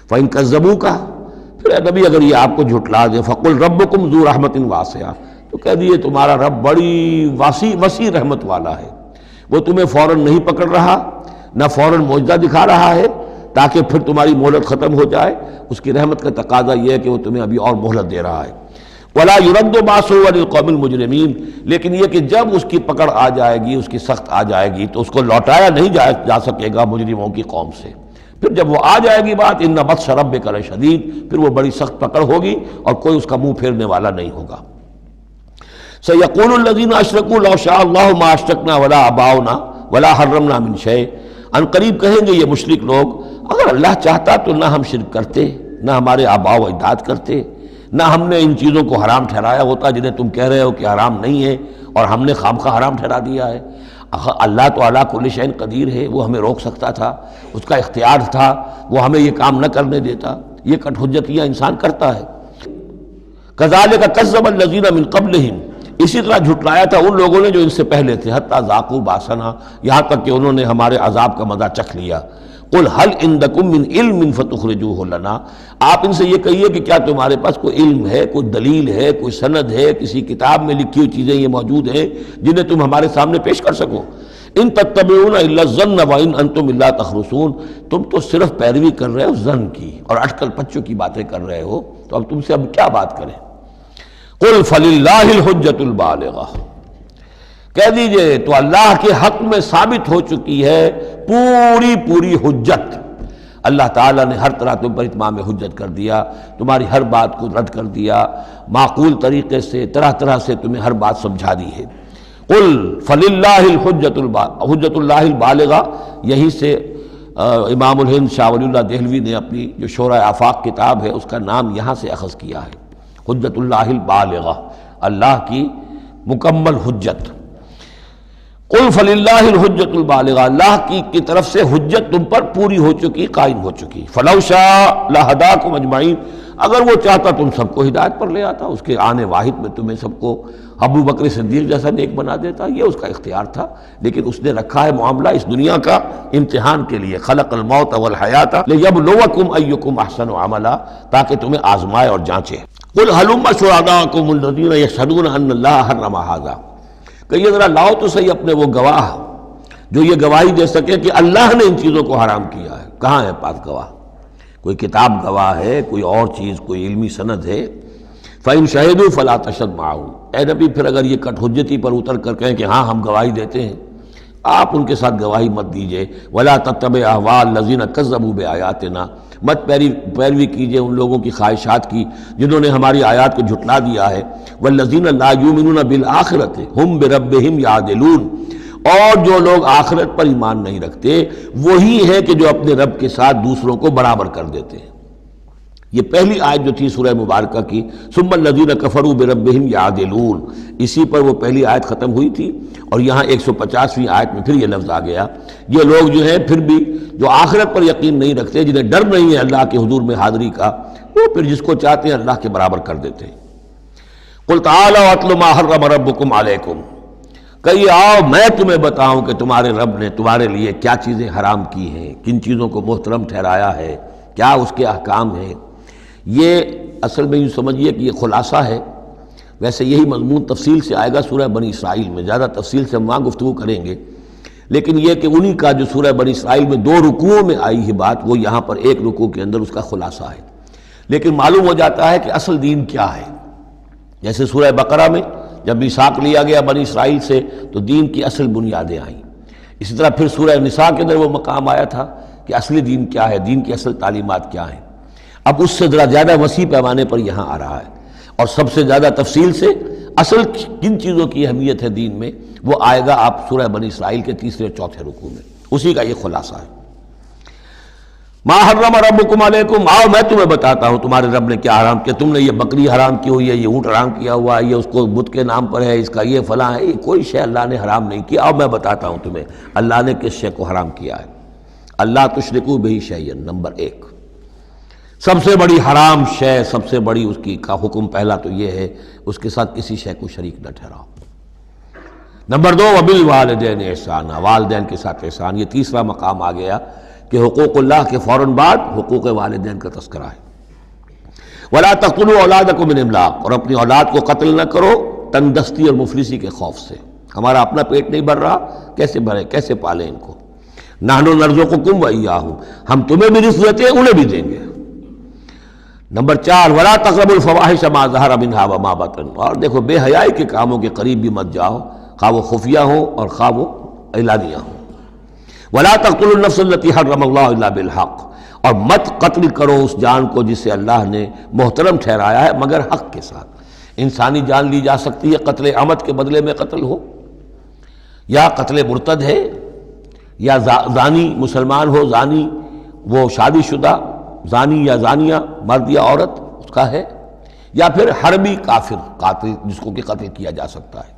فَإِن كَذَّبُوكَ، پھر اے نبی اگر یہ آپ کو جھٹلا دے، فَقُلْ رَبُّكُمْ ذُو رَحْمَةٍ وَاسِعَةٍ، تو کہہ دیے تمہارا رب بڑی وسیع رحمت والا ہے، وہ تمہیں فوراً نہیں پکڑ رہا، نہ فوراً معجزہ دکھا رہا ہے تاکہ پھر تمہاری مہلت ختم ہو جائے، اس کی رحمت کا تقاضا یہ ہے کہ وہ تمہیں ابھی اور مہلت دے رہا ہے۔ وَلَا يُرَدُّ بَأْسُهُ عَنِ الْقَوْمِ الْمُجْرِمِينَ، لیکن یہ کہ جب اس کی پکڑ آ جائے گی، اس کی سخت آ جائے گی، تو اس کو لوٹایا نہیں جا سکے گا مجرموں کی قوم سے۔ پھر جب وہ آ جائے گی بات، اِنَّ بَطْشَ رَبِّكَ لَشَدِيدٌ، پھر وہ بڑی سخت پکڑ ہوگی اور کوئی اس کا منہ پھیرنے والا نہیں ہوگا۔ سَيَقُولُ الَّذِينَ أَشْرَكُوا لَوْ شَاءَ اللَّهُ مَا أَشْرَكْنَا وَلَا آبَاؤُنَا وَلَا حَرَّمْنَا مِنْ شَيْءٍ، ان قریب کہیں گے یہ مشرک لوگ، اگر اللہ چاہتا تو نہ ہم شرک کرتے، نہ ہمارے آباء و اجداد کرتے، نہ ہم نے ان چیزوں کو حرام ٹھہرایا ہوتا جنہیں تم کہہ رہے ہو کہ حرام نہیں ہے اور ہم نے خامخواہ حرام ٹھہرا دیا ہے۔ اللہ تو علی کل شیء قدیر ہے، وہ ہمیں روک سکتا تھا، اس کا اختیار تھا، وہ ہمیں یہ کام نہ کرنے دیتا۔ یہ کٹ حجتیاں انسان کرتا ہے۔ کذالک کذب الذین من قبلہم، اسی طرح جھٹلایا تھا ان لوگوں نے جو ان سے پہلے تھے، حتی ذاقوا باسنا، یہاں تک کہ انہوں نے ہمارے عذاب کا مزہ چکھ لیا۔ قل هل عندکم من علم فتخرجوه لنا، آپ ان سے یہ کہیے کہ کیا تمہارے پاس کوئی علم ہے، کوئی دلیل ہے، کوئی سند ہے، کسی کتاب میں لکھی ہوئی چیزیں یہ موجود ہیں جنہیں تم ہمارے سامنے پیش کر سکو؟ ان تتبعون الا الظن وان انتم الا تخرصون، تم تو صرف پیروی کر رہے ہو ظن کی اور اٹکل پچوں کی باتیں کر رہے ہو، تو اب تم سے اب کیا بات کریں؟ قل فللہ الحجۃ البالغہ، کہہ دیجئے تو اللہ کے حق میں ثابت ہو چکی ہے پوری حجت۔ اللہ تعالیٰ نے ہر طرح تم پر اتمام حجت کر دیا، تمہاری ہر بات کو رد کر دیا، معقول طریقے سے طرح سے تمہیں ہر بات سمجھا دی ہے۔ قل فللہ حجت اللہ البالغہ، یہی سے امام الہند شاہ ولی اللہ دہلوی نے اپنی جو شورۂ آفاق کتاب ہے اس کا نام یہاں سے اخذ کیا ہے، حجت اللہ البالغہ، اللہ کی مکمل حجت۔ قل فللہ الحجت البالغہ، اللہ کی طرف سے حجت تم پر پوری ہو چکی، قائم ہو چکی۔ فلو شاء لہداکم اجمعین، اگر وہ چاہتا تم سب کو ہدایت پر لے آتا، اس کے آنے واحد میں تمہیں سب کو ابو بکر صدیق جیسا نیک بنا دیتا، یہ اس کا اختیار تھا، لیکن اس نے رکھا ہے معاملہ اس دنیا کا امتحان کے لیے۔ خلق الموت والحیات لیبلوکم ایکم احسن عملا، تاکہ تمہیں آزمائے اور جانچے۔ قل ہلم شہداءکم الذین یشہدون ان اللہ حرم ھذا، کہ یہ ذرا لاؤ تو صحیح اپنے وہ گواہ جو یہ گواہی دے سکے کہ اللہ نے ان چیزوں کو حرام کیا ہے۔ کہاں ہے پاس گواہ؟ کوئی کتاب گواہ ہے، کوئی اور چیز، کوئی علمی سند ہے؟ فَإِن شَهِدُوا فَلَا تَشْهَدْ مَعَهُمْ، اے نبی پھر اگر یہ کٹ حجتی پر اتر کر کہیں کہ ہاں ہم گواہی دیتے ہیں، آپ ان کے ساتھ گواہی مت دیجئے۔ وَلَا تَتَّبِعْ أَهْوَاءَ الَّذِينَ كَذَّبُوا بِآيَاتِنَا، مت پیروی کیجئے ان لوگوں کی خواہشات کی جنہوں نے ہماری آیات کو جھٹلا دیا ہے۔ وَالَّذِينَ لَا يُؤْمِنُونَ بِالْآخِرَةِ هُمْ بِرَبِّهِمْ يَعْدِلُونَ، اور جو لوگ آخرت پر ایمان نہیں رکھتے وہی ہیں کہ جو اپنے رب کے ساتھ دوسروں کو برابر کر دیتے ہیں۔ یہ پہلی آیت جو تھی سورہ مبارکہ کی ثم الذین کفروا بربہم یعدلون، اسی پر وہ پہلی آیت ختم ہوئی تھی، اور یہاں 150ویں آیت میں پھر یہ لفظ آ گیا۔ یہ لوگ جو ہیں پھر بھی جو آخرت پر یقین نہیں رکھتے، جنہیں ڈر نہیں ہے اللہ کے حضور میں حاضری کا، وہ پھر جس کو چاہتے ہیں اللہ کے برابر کر دیتے ہیں۔ قل تعالوا اتل ما حرم ربکم علیکم، کہیے آؤ میں تمہیں بتاؤں کہ تمہارے رب نے تمہارے لیے کیا چیزیں حرام کی ہیں، کن چیزوں کو محترم ٹھہرایا ہے، کیا اس کے احکام ہیں۔ یہ اصل میں یوں سمجھیے کہ یہ خلاصہ ہے، ویسے یہی مضمون تفصیل سے آئے گا سورہ بنی اسرائیل میں، زیادہ تفصیل سے ہم وہاں گفتگو کریں گے، لیکن یہ کہ انہی کا جو سورہ بنی اسرائیل میں 2 رکوعوں میں آئی ہے بات، وہ یہاں پر 1 رکوع کے اندر اس کا خلاصہ ہے۔ لیکن معلوم ہو جاتا ہے کہ اصل دین کیا ہے۔ جیسے سورہ بقرہ میں جب میثاق لیا گیا بنی اسرائیل سے تو دین کی اصل بنیادیں آئیں، اسی طرح پھر سورہ نساء کے اندر وہ مقام آیا تھا کہ اصلی دین کیا ہے، دین کی اصل تعلیمات کیا ہیں۔ اب اس سے ذرا زیادہ وسیع پیمانے پر یہاں آ رہا ہے، اور سب سے زیادہ تفصیل سے اصل کن چیزوں کی اہمیت ہے دین میں وہ آئے گا آپ سورہ بنی اسرائیل کے 3 اور 4 رکوع میں، اسی کا یہ خلاصہ ہے۔ ما حرم ربکم علیکم، آؤ میں تمہیں بتاتا ہوں تمہارے رب نے کیا حرام کیا۔ تم نے یہ بکری حرام کی ہوئی ہے، یہ اونٹ حرام کیا ہوا ہے، یہ اس کو بت کے نام پر ہے، اس کا یہ فلاں ہے، یہ کوئی شے اللہ نے حرام نہیں کیا۔ آؤ میں بتاتا ہوں تمہیں اللہ نے کس شے کو حرام کیا ہے۔ اللہ تشرکوا بہ شیئا، نمبر 1 سب سے بڑی حرام شے، سب سے بڑی اس کی کا حکم پہلا تو یہ ہے اس کے ساتھ کسی شے کو شریک نہ ٹھہراؤ۔ نمبر 2 وبالوالدین احسانا، والدین کے ساتھ احسان۔ یہ تیسرا مقام آ گیا کہ حقوق اللہ کے فوراً بعد حقوق والدین کا تذکرہ ہے۔ ولا تقتلوا اولادکم من املاق، اور اپنی اولاد کو قتل نہ کرو تنگ دستی اور مفلسی کے خوف سے۔ ہمارا اپنا پیٹ نہیں بھر رہا، کیسے بھرے، کیسے پالیں ان کو۔ نحن نرزقکم وإیاہم، ہم تمہیں بھی رزق دیتے ہیں انہیں بھی دیں گے۔ نمبر 4 ولا تقربوا الفواحش ما ظہر منها وما بطن، اور دیکھو بے حیائی کے کاموں کے قریب بھی مت جاؤ، خواہ وہ خفیہ ہوں اور خواہ وہ اعلانیہ ہوں۔ ولا تقتلوا النفس التي حرم الله الا بالحق، اور مت قتل کرو اس جان کو جسے اللہ نے محترم ٹھہرایا ہے مگر حق کے ساتھ۔ انسانی جان لی جا سکتی ہے قتل عمد کے بدلے میں قتل ہو، یا قتل مرتد ہے، یا زانی مسلمان ہو، زانی وہ شادی شدہ زانی یا زانیہ مرد یا عورت اس کا ہے، یا پھر حربی کافر قاتل جس کو کہ قتل کیا جا سکتا ہے۔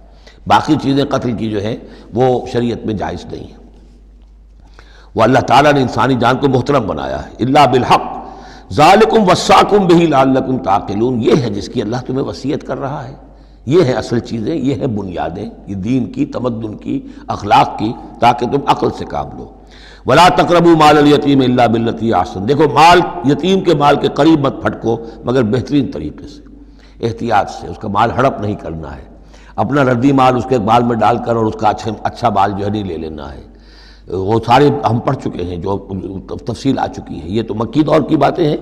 باقی چیزیں قتل کی جو ہیں وہ شریعت میں جائز نہیں ہیں۔ وہ اللہ تعالیٰ نے انسانی جان کو محترم بنایا ہے۔ الا بالحق ذالکم وصاکم بہ لعلکم تعقلون، یہ ہے جس کی اللہ تمہیں وصیت کر رہا ہے۔ یہ ہے اصل چیزیں، یہ ہے بنیادیں، یہ دین کی، تمدن کی، اخلاق کی، تاکہ تم عقل سے کام لو۔ ولا تقربوا مال الیتیم الا بالتی احسن، دیکھو مال یتیم کے مال کے قریب مت پھٹکو مگر بہترین طریقے سے، احتیاط سے، اس کا مال ہڑپ نہیں کرنا ہے، اپنا ردی مال اس کے مال میں ڈال کر اور اس کا اچھا مال جو ہے نہیں لے لینا ہے۔ وہ سارے ہم پڑھ چکے ہیں، جو تفصیل آ چکی ہے، یہ تو مکی دور کی باتیں ہیں،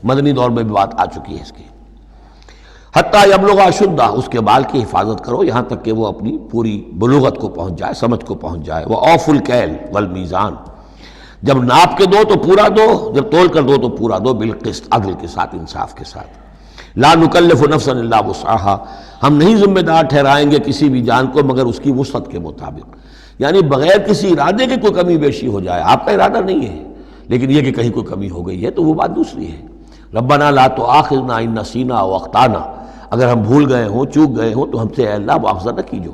مدنی دور میں بھی بات آ چکی ہے اس کی۔ حتیٰ یبلغ اشدہ، اس کے بال کی حفاظت کرو یہاں تک کہ وہ اپنی پوری بلوغت کو پہنچ جائے، سمجھ کو پہنچ جائے۔ وَأَوْفُوا الْكَيْلَ وَالْمِيزَانَ، جب ناپ کے دو تو پورا دو، جب تول کر دو تو پورا دو، بالقسط، عدل کے ساتھ، انصاف کے ساتھ۔ لا نکلف نفسا الا وسعها، ہم نہیں ذمہ دار ٹھہرائیں گے کسی بھی جان کو مگر اس کی وسعت کے مطابق، یعنی بغیر کسی ارادے کے کوئی کمی بیشی ہو جائے، آپ کا ارادہ نہیں ہے لیکن یہ کہ کہیں کوئی کمی ہو گئی ہے تو وہ بات دوسری ہے۔ ربنا لا تؤاخذنا ان نسینا او اخطانا، اگر ہم بھول گئے ہوں، چوک گئے ہوں تو ہم سے اے اللہ مؤاخذہ نہ کیجو،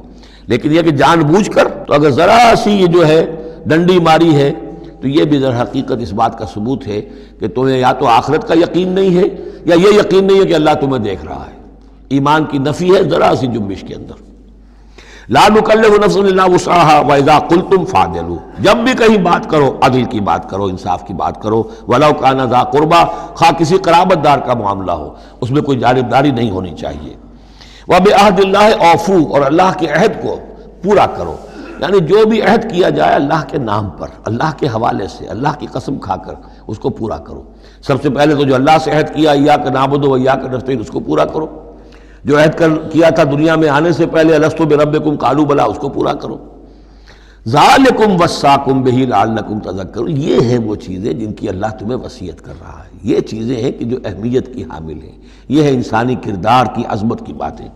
لیکن یہ کہ جان بوجھ کر، تو اگر ذرا سی یہ جو ہے ڈنڈی ماری ہے تو یہ بھی در حقیقت اس بات کا ثبوت ہے کہ تمہیں یا تو آخرت کا یقین نہیں ہے یا یہ یقین نہیں ہے کہ اللہ تمہیں دیکھ رہا ہے۔ ایمان کی نفی ہے ذرا سی جنبش کے اندر۔ لا نکلف نفسا الا وسعها واذا قلتم فاعدلوا، جب بھی کہیں بات کرو عدل کی بات کرو، انصاف کی بات کرو، ولو کان ذا قربا، خواہ کسی قرابت دار کا معاملہ ہو، اس میں کوئی جانبداری نہیں ہونی چاہیے۔ وبعہد اللہ اوفوا، اور اللہ کے عہد کو پورا کرو، یعنی جو بھی عہد کیا جائے اللہ کے نام پر، اللہ کے حوالے سے، اللہ کی قسم کھا کر اس کو پورا کرو۔ سب سے پہلے تو جو اللہ سے عہد کیا ایاک نعبد و ایاک نستعین، اس کو پورا کرو۔ جو عہد کیا تھا دنیا میں آنے سے پہلے الست بربکم قالوا بلا، اس کو پورا کرو۔ ذالکم وصاکم بہ لعلکم تذکرون، یہ ہیں وہ چیزیں جن کی اللہ تمہیں وصیت کر رہا ہے، یہ چیزیں ہیں کہ جو اہمیت کی حامل ہیں، یہ ہے انسانی کردار کی عظمت کی باتیں،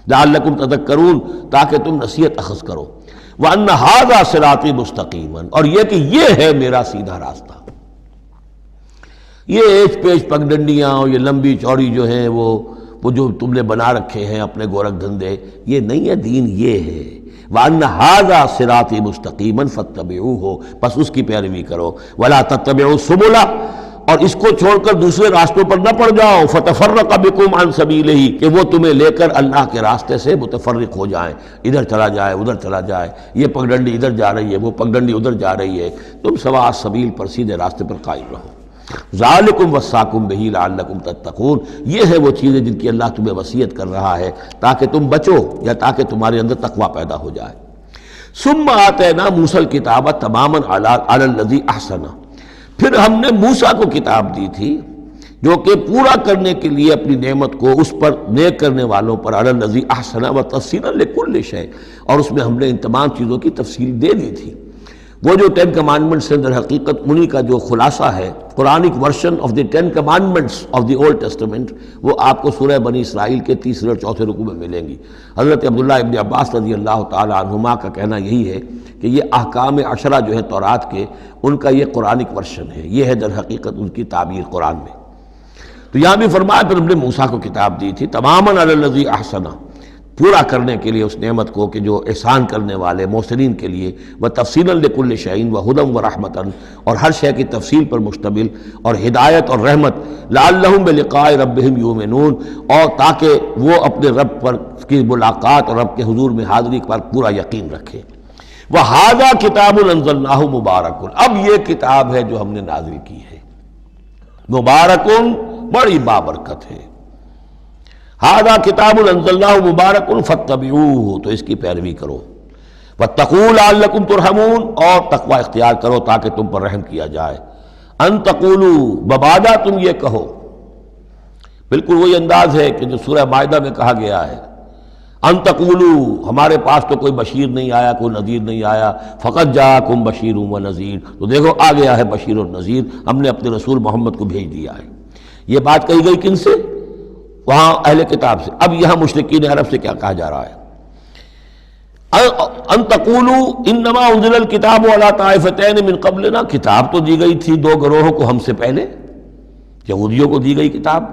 لعلکم تذکرون، تاکہ تم نصیحت اخذ کرو۔ وَأَنَّ هَذَا صِرَاطِي مُسْتَقِيمًا، اور یہ کہ یہ ہے میرا سیدھا راستہ۔ یہ ایچ پیچ پگڈنڈیاں اور یہ لمبی چوڑی جو ہیں وہ جو تم نے بنا رکھے ہیں اپنے گورکھ دھندے، یہ نہیں ہے دین، یہ ہے وَأَنَّ هَذَا صِرَاطِي مُسْتَقِيمًا فَاتَّبِعُوهُ، بس اس کی پیروی کرو۔ وَلَا تَتَّبِعُوا السُّبُلَ، اور اس کو چھوڑ کر دوسرے راستوں پر نہ پڑ جاؤ، فَتَفَرَّقَ بِكُمْ عَنْ سَبِيلِهِ، کہ وہ تمہیں لے کر اللہ کے راستے سے متفرق ہو جائیں، ادھر چلا جائے ادھر چلا جائے، یہ پگڈنڈی ادھر جا رہی ہے وہ پگڈنڈی ادھر جا رہی ہے، تم سواء السبیل پر سیدھے راستے پر قائم رہو۔ ذالکم وصاکم بہ لعلکم تتقون، یہ ہے وہ چیزیں جن کی اللہ تمہیں وصیت کر رہا ہے تاکہ تم بچو یا تاکہ تمہارے اندر تقویٰ پیدا ہو جائے۔ ثم آتینا موسیٰ الکتاب تماما علی الذی احسن، پھر ہم نے موسیٰ کو کتاب دی تھی جو کہ پورا کرنے کے لیے اپنی نعمت کو اس پر نیک کرنے والوں پر، علی الذی احسن وتفصیلا لکل شیء، اور اس میں ہم نے ان تمام چیزوں کی تفصیل دے دی تھی۔ وہ جو 10 کمانڈمنٹس ہیں در حقیقت انہی کا جو خلاصہ ہے، Quranic version of the 10 commandments of the old testament, وہ آپ کو سورہ بنی اسرائیل کے 3 اور 4 رکوع میں ملیں گی۔ حضرت عبداللہ ابن عباس رضی اللہ تعالی عنہما کا کہنا یہی ہے کہ یہ احکام عشرہ جو ہے تورات کے، ان کا یہ قرآنک ورشن ہے، یہ ہے در حقیقت ان کی تعبیر قرآن میں۔ تو یہاں بھی فرمایا پھر ہم نے موسیٰ کو کتاب دی تھی تماما علی الذی احسن، پورا کرنے کے لیے اس نعمت کو کہ جو احسان کرنے والے محسنین کے لیے، وہ تفصیلا لکل شیء وہدی ورحمۃ، اور ہر شے کی تفصیل پر مشتمل اور ہدایت اور رحمت، لعلہم بلقاء ربہم یؤمنون، اور تاکہ وہ اپنے رب پر کی ملاقات اور رب کے حضور میں حاضری پر پورا یقین رکھے۔ وَهَذَا كِتَابٌ أَنزَلْنَاهُ مُبَارَكٌ، اب یہ کتاب ہے جو ہم نے نازل کی ہے، مبارکن، بڑی بابرکت ہے۔ ھذا کتاب انزلناہ مبارک فاتبعوہ، تو اس کی پیروی کرو۔ واتقوا لعلکم ترحمون، اور تقوی اختیار کرو تاکہ تم پر رحم کیا جائے۔ ان تقولوا، ببادا تم یہ کہو، بالکل وہی انداز ہے کہ جو سورہ مائدہ میں کہا گیا ہے، ان تقولوا، ہمارے پاس تو کوئی بشیر نہیں آیا، کوئی نذیر نہیں آیا، فقط جاءکم بشیر و نذیر، تو دیکھو آ گیا ہے بشیر اور نذیر، ہم نے اپنے رسول محمد کو بھیج دیا ہے۔ یہ بات کہی گئی کن سے؟ وہاں اہل کتاب سے۔ اب یہاں مشرکین عرب سے کیا کہا جا رہا ہے؟ ان تقولوا انما انزل الکتاب علی طائفتین من قبلنا، کتاب تو دی گئی تھی 2 گروہوں کو ہم سے پہلے، یہودیوں کو دی گئی کتاب،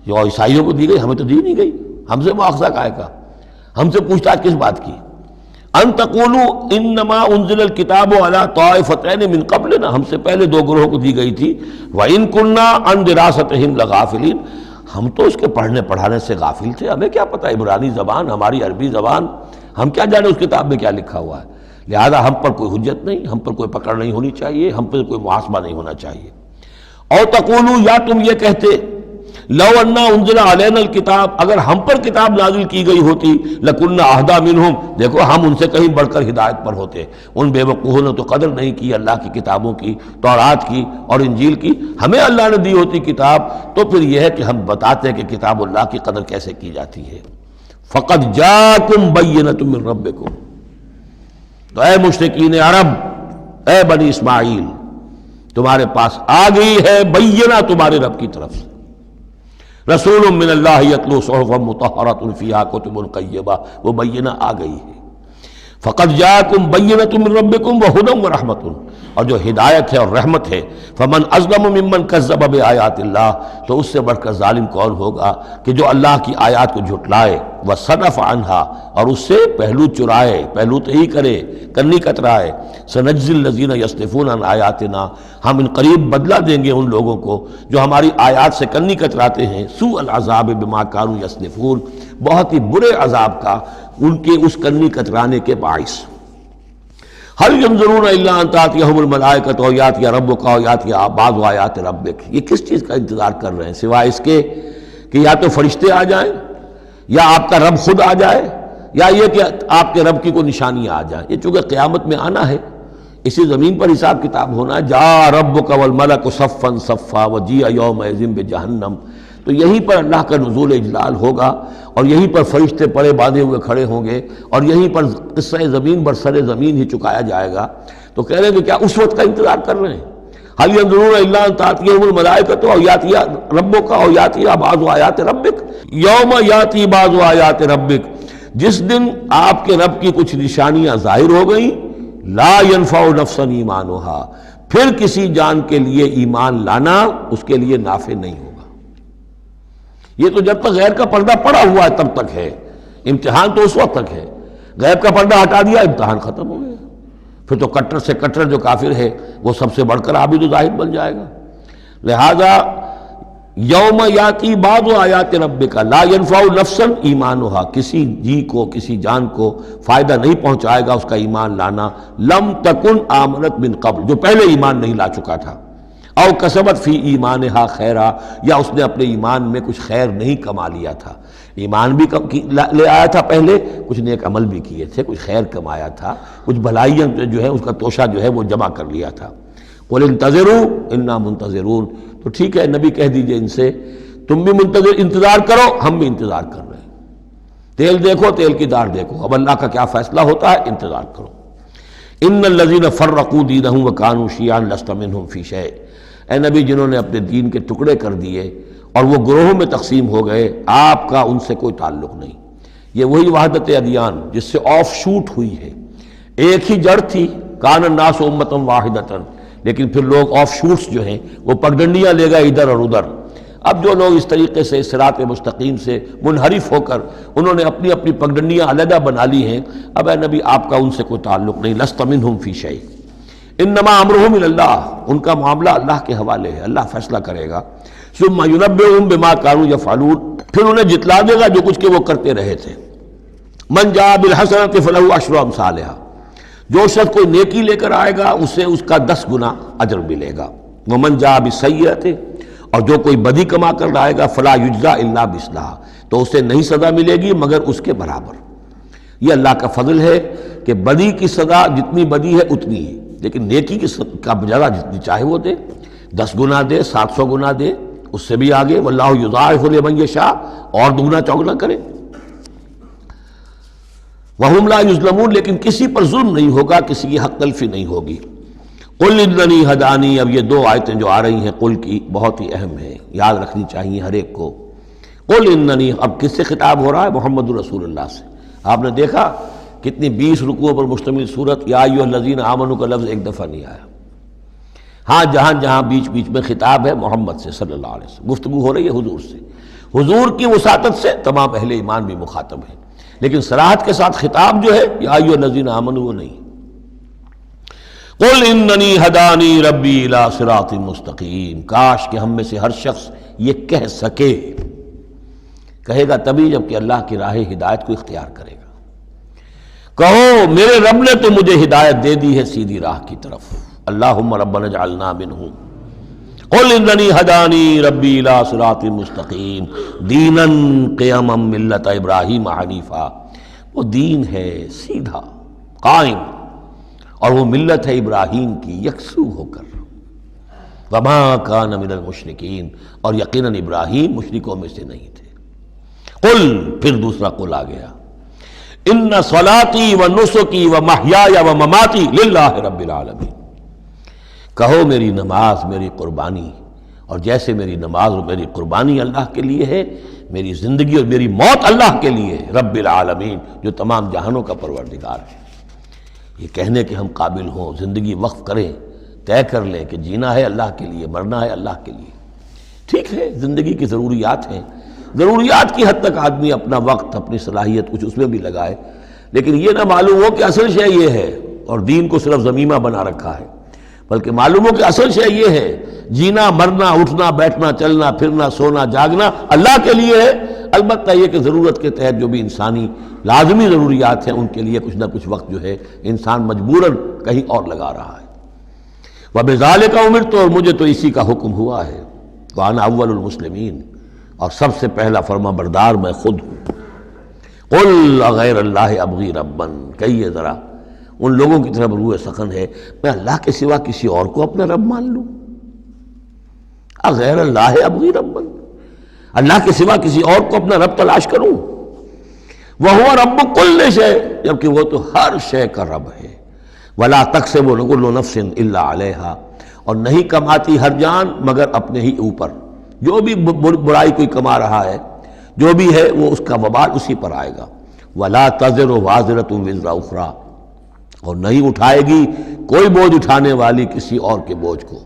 جو عیسائیوں کو دی گئی، ہمیں تو دی نہیں گئی، ہم سے مواخذہ کائے کا، ہم سے پوچھ تاچھ کس بات کی؟ ان تقولوا انما انزل الکتاب علی طائفتین من قبلنا، ہم سے پہلے 2 گروہوں کو دی گئی تھی، وان كنا عن دراستہم لغافلین، ہم تو اس کے پڑھنے پڑھانے سے غافل تھے، ہمیں کیا پتہ عبرانی زبان، ہماری عربی زبان، ہم کیا جانے اس کتاب میں کیا لکھا ہوا ہے، لہذا ہم پر کوئی حجت نہیں، ہم پر کوئی پکڑ نہیں ہونی چاہیے، ہم پر کوئی محاسبہ نہیں ہونا چاہیے۔ اور تقولوا، یا تم یہ کہتے، لو انا انزل علینا الکتاب، اگر ہم پر کتاب نازل کی گئی ہوتی، لکنا اہدی منہم، دیکھو ہم ان سے کہیں بڑھ کر ہدایت پر ہوتے۔ ان بے وقوفوں نے تو قدر نہیں کی اللہ کی کتابوں کی، تورات کی اور انجیل کی، ہمیں اللہ نے دی ہوتی کتاب تو پھر یہ ہے کہ ہم بتاتے ہیں کہ کتاب اللہ کی قدر کیسے کی جاتی ہے۔ فقد جاءکم بینۃ من ربکم، تو اے مشرکین عرب، اے بنی اسماعیل، تمہارے پاس آ گئی ہے بینہ تمہارے رب کی طرف سے، رسول من اللہ یتلو صحفا مطہرۃ فیہا کتب قیمہ، وہ بینہ آ گئی ہے۔ فقد جاءکم بینۃ من ربکم وہدی ورحمۃ، اور جو ہدایت ہے اور رحمت ہے، فمن اظلم ممن کذب بآیات اللہ، تو اس سے بڑھ کر ظالم کون ہوگا کہ جو اللہ کی آیات کو جھٹلائے، وصدف عنہا، اور اس سے پہلو چرائے، پہلو تہی کرے، کنی کترائے۔ سنجزی الذین یصدفون عن آیاتنا، ہم ان قریب بدلہ دیں گے ان لوگوں کو جو ہماری آیات سے کنی کتراتے ہیں، سوء العذاب بما کانوا یصدفون، بہت ہی برے عذاب کا ان کے اس کنی کترانے کے باعث۔ هل ينظرون الا ان تاتيهم الملائکۃ او یاتی ربک او یاتی بعض آیات ربک، یہ کس چیز کا انتظار کر رہے ہیں سوائے اس کے کہ یا تو فرشتے آ جائیں، یا آپ کا رب خود آ جائے، یا یہ کہ آپ کے رب کی کوئی نشانیاں آ جائیں۔ یہ چونکہ قیامت میں آنا ہے، اسی زمین پر حساب کتاب ہونا ہے۔ جاء ربک والملک صفا صفا وجیء یومئذ بجہنم، تو یہیں پر اللہ کا نزول اجلال ہوگا، اور یہیں پر فرشتے پڑے باندھے ہوئے کھڑے ہوں گے، اور یہیں پر قصہ زمین بر سر زمین ہی چکایا جائے گا۔ تو کہہ رہے ہیں کہ کیا اس وقت کا انتظار کر رہے ہیں؟ حل ينظرون الا ان تاتيهم الملائکۃ او یاتی ربک او یاتی بعض آیات ربک یوم یاتی بعض آیات ربک، جس دن آپ کے رب کی کچھ نشانیاں ظاہر ہو گئیں، لا ينفع نفسا ایمانها، پھر کسی جان کے لیے ایمان لانا اس کے لیے نافع نہیں ہوگا۔ یہ تو جب تک غیر کا پردہ پڑا ہوا ہے تب تک ہے، امتحان تو اس وقت تک ہے، غیب کا پردہ ہٹا دیا امتحان ختم ہو گیا، پھر تو کٹر سے کٹر جو کافر ہے وہ سب سے بڑھ کر عابد و زاہد بن جائے گا۔ لہذا یوم یاتی بعض آیات ربک لا ينفع نفسا ایمانها، کسی جی کو کسی جان کو فائدہ نہیں پہنچائے گا اس کا ایمان لانا، لم تکن آمنت من قبل، جو پہلے ایمان نہیں لا چکا تھا، او کسبت فی ایمانها خیرا، یا اس نے اپنے ایمان میں کچھ خیر نہیں کما لیا تھا، ایمان بھی لے آیا تھا پہلے، کچھ نیک عمل بھی کیے تھے، کچھ خیر کمایا تھا، کچھ بھلائیاں جو ہے اس کا توشہ جو ہے وہ جمع کر لیا تھا۔ قل انتظروا انا منتظرون، تو ٹھیک ہے نبی کہہ دیجئے ان سے تم بھی انتظار کرو، ہم بھی انتظار کر رہے ہیں، تیل دیکھو تیل کی دار دیکھو، اب اللہ کا کیا فیصلہ ہوتا ہے انتظار کرو۔ ان الذین فرقوا دینہم وکانوا شیعا لست منہم فی شیء، اے نبی جنہوں نے اپنے دین کے ٹکڑے کر دیے اور وہ گروہوں میں تقسیم ہو گئے، آپ کا ان سے کوئی تعلق نہیں۔ یہ وہی وحدت ادیان جس سے آف شوٹ ہوئی ہے، ایک ہی جڑ تھی، کان الناس امۃ واحدۃ، لیکن پھر لوگ آف شوٹس جو ہیں وہ پگڈنڈیاں لے گئے ادھر اور ادھر۔ اب جو لوگ اس طریقے سے صراط مستقیم سے منحرف ہو کر انہوں نے اپنی اپنی پگڈنڈیاں علیحدہ بنا لی ہیں، اب اے نبی آپ کا ان سے کوئی تعلق نہیں، لست منہم فی شیء، انما امرہم الی اللہ، ان کا معاملہ اللہ کے حوالے ہے، اللہ فیصلہ کرے گا۔ ثم ینبئہم بما کانوا یفعلون، پھر انہیں جتلا دے گا جو کچھ کہ وہ کرتے رہے تھے۔ من جاء بالحسنۃ فلہ عشر امثالھا، جو شخص کوئی نیکی لے کر آئے گا اسے اس کا 10 گنا اجر ملے گا۔ ومن جاء بالسیئۃ، اور جو کوئی بدی کما کر لائے گا فلا یجزا الا مثلھا، تو اسے نہیں سزا ملے گی مگر اس کے برابر۔ یہ اللہ کا فضل ہے کہ بدی کی سزا جتنی بدی ہے اتنی ہے، لیکن نیکی کی کا جزا جتنی چاہے وہ دے، 10 گنا دے، 700 گنا دے، اس سے بھی آگے، واللہ یضاعف لمن یشاء، اور دگنا چوگنا کرے۔ وہم لا یظلمون، لیکن کسی پر ظلم نہیں ہوگا، کسی کی حق تلفی نہیں ہوگی۔ قل اننی ہدانی، اب یہ 2 آیتیں جو آ رہی ہیں قل کی بہت ہی اہم ہیں، یاد رکھنی چاہیے ہر ایک کو۔ قل اننی، اب کس سے خطاب ہو رہا ہے؟ محمد رسول اللہ سے۔ آپ نے دیکھا کتنی 20 رکوعوں پر مشتمل سورت یا ایھا الذین آمنوا کا لفظ ایک دفعہ نہیں آیا۔ ہاں جہاں جہاں بیچ بیچ میں خطاب ہے محمد سے صلی اللہ علیہ وسلم، گفتگو ہو رہی ہے حضور سے، حضور کی وساطت سے تمام اہل ایمان بھی مخاطب ہیں، لیکن صراحت کے ساتھ خطاب جو ہے یا ایھا الذین آمنوا وہ نہیں۔ قل اننی ہدانی ربی الی صراط مستقیم، کاش کہ ہم میں سے ہر شخص یہ کہہ سکے، کہے گا تبھی جب کہ اللہ کی راہ ہدایت کو اختیار کرے گا۔ کہو میرے رب نے تو مجھے ہدایت دے دی ہے سیدھی راہ کی طرف، اللہم ربنا اجعلنا منہم۔ قل اننی ہدانی ربی الی صراط مستقیم دینا قیما ملت ابراہیم حنیفا، وہ دین ہے سیدھا قائم، اور وہ ملت ہے ابراہیم کی یکسو ہو کر، وما کان من المشرکین، اور یقیناً ابراہیم مشرکوں میں سے نہیں تھے۔ قل، پھر دوسرا قل آ گیا، ان صلاتی و نسکی و محیای و مماتی للہ رب العالمین، کہو میری نماز میری قربانی، اور جیسے میری نماز اور میری قربانی اللہ کے لیے ہے، میری زندگی اور میری موت اللہ کے لیے ہے، رب العالمین جو تمام جہانوں کا پروردگار ہے۔ یہ کہنے کے ہم قابل ہوں، زندگی وقف کریں، طے کر لیں کہ جینا ہے اللہ کے لیے، مرنا ہے اللہ کے لیے۔ ٹھیک ہے زندگی کی ضروریات ہیں، ضروریات کی حد تک آدمی اپنا وقت اپنی صلاحیت کچھ اس میں بھی لگائے، لیکن یہ نہ معلوم ہو کہ اصل شے یہ ہے اور دین کو صرف ضمیمہ بنا رکھا ہے، بلکہ معلوم ہو کہ اصل شے یہ ہے، جینا مرنا اٹھنا بیٹھنا چلنا پھرنا سونا جاگنا اللہ کے لیے ہے، البتہ یہ کہ ضرورت کے تحت جو بھی انسانی لازمی ضروریات ہیں ان کے لیے کچھ نہ کچھ وقت جو ہے انسان مجبوراً کہیں اور لگا رہا ہے۔ وَبِذَالِكَ أُمِرْتُ، اور مجھے تو اسی کا حکم ہوا ہے، وَأَنَا أَوَّلُ الْمُسْلِمِينَ، اور سب سے پہلا فرما بردار میں خود ہوں۔ قُلْ أَغَيْرَ اللَّهِ أَبْغِي رَبًّا، کہیے ذرا ان لوگوں کی طرف روح سخن ہے، میں اللہ کے سوا کسی اور کو اپنا رب مان لوں؟ اغیر اللہ ابغی ربًا، اللہ کے سوا کسی اور کو اپنا رب تلاش کروں؟ وَهُوَ رَبُّ كُلِّ شَيْءٍ، جبکہ وہ تو ہر شے کا رب ہے۔ وَلَا تَكْسِبُ كُلُّ نَفْسٍ إِلَّا عَلَيْهَا، اور نہیں کماتی ہر جان مگر اپنے ہی اوپر۔ جو بھی برائی کوئی کما رہا ہے، جو بھی ہے وہ اس کا وبال اسی پر آئے گا۔ وَلَا تَزِرُ وَازِرَةٌ وِزْرَ أُخْرَىٰ، اور نہیں اٹھائے گی کوئی بوجھ اٹھانے والی کسی اور کے بوجھ کو۔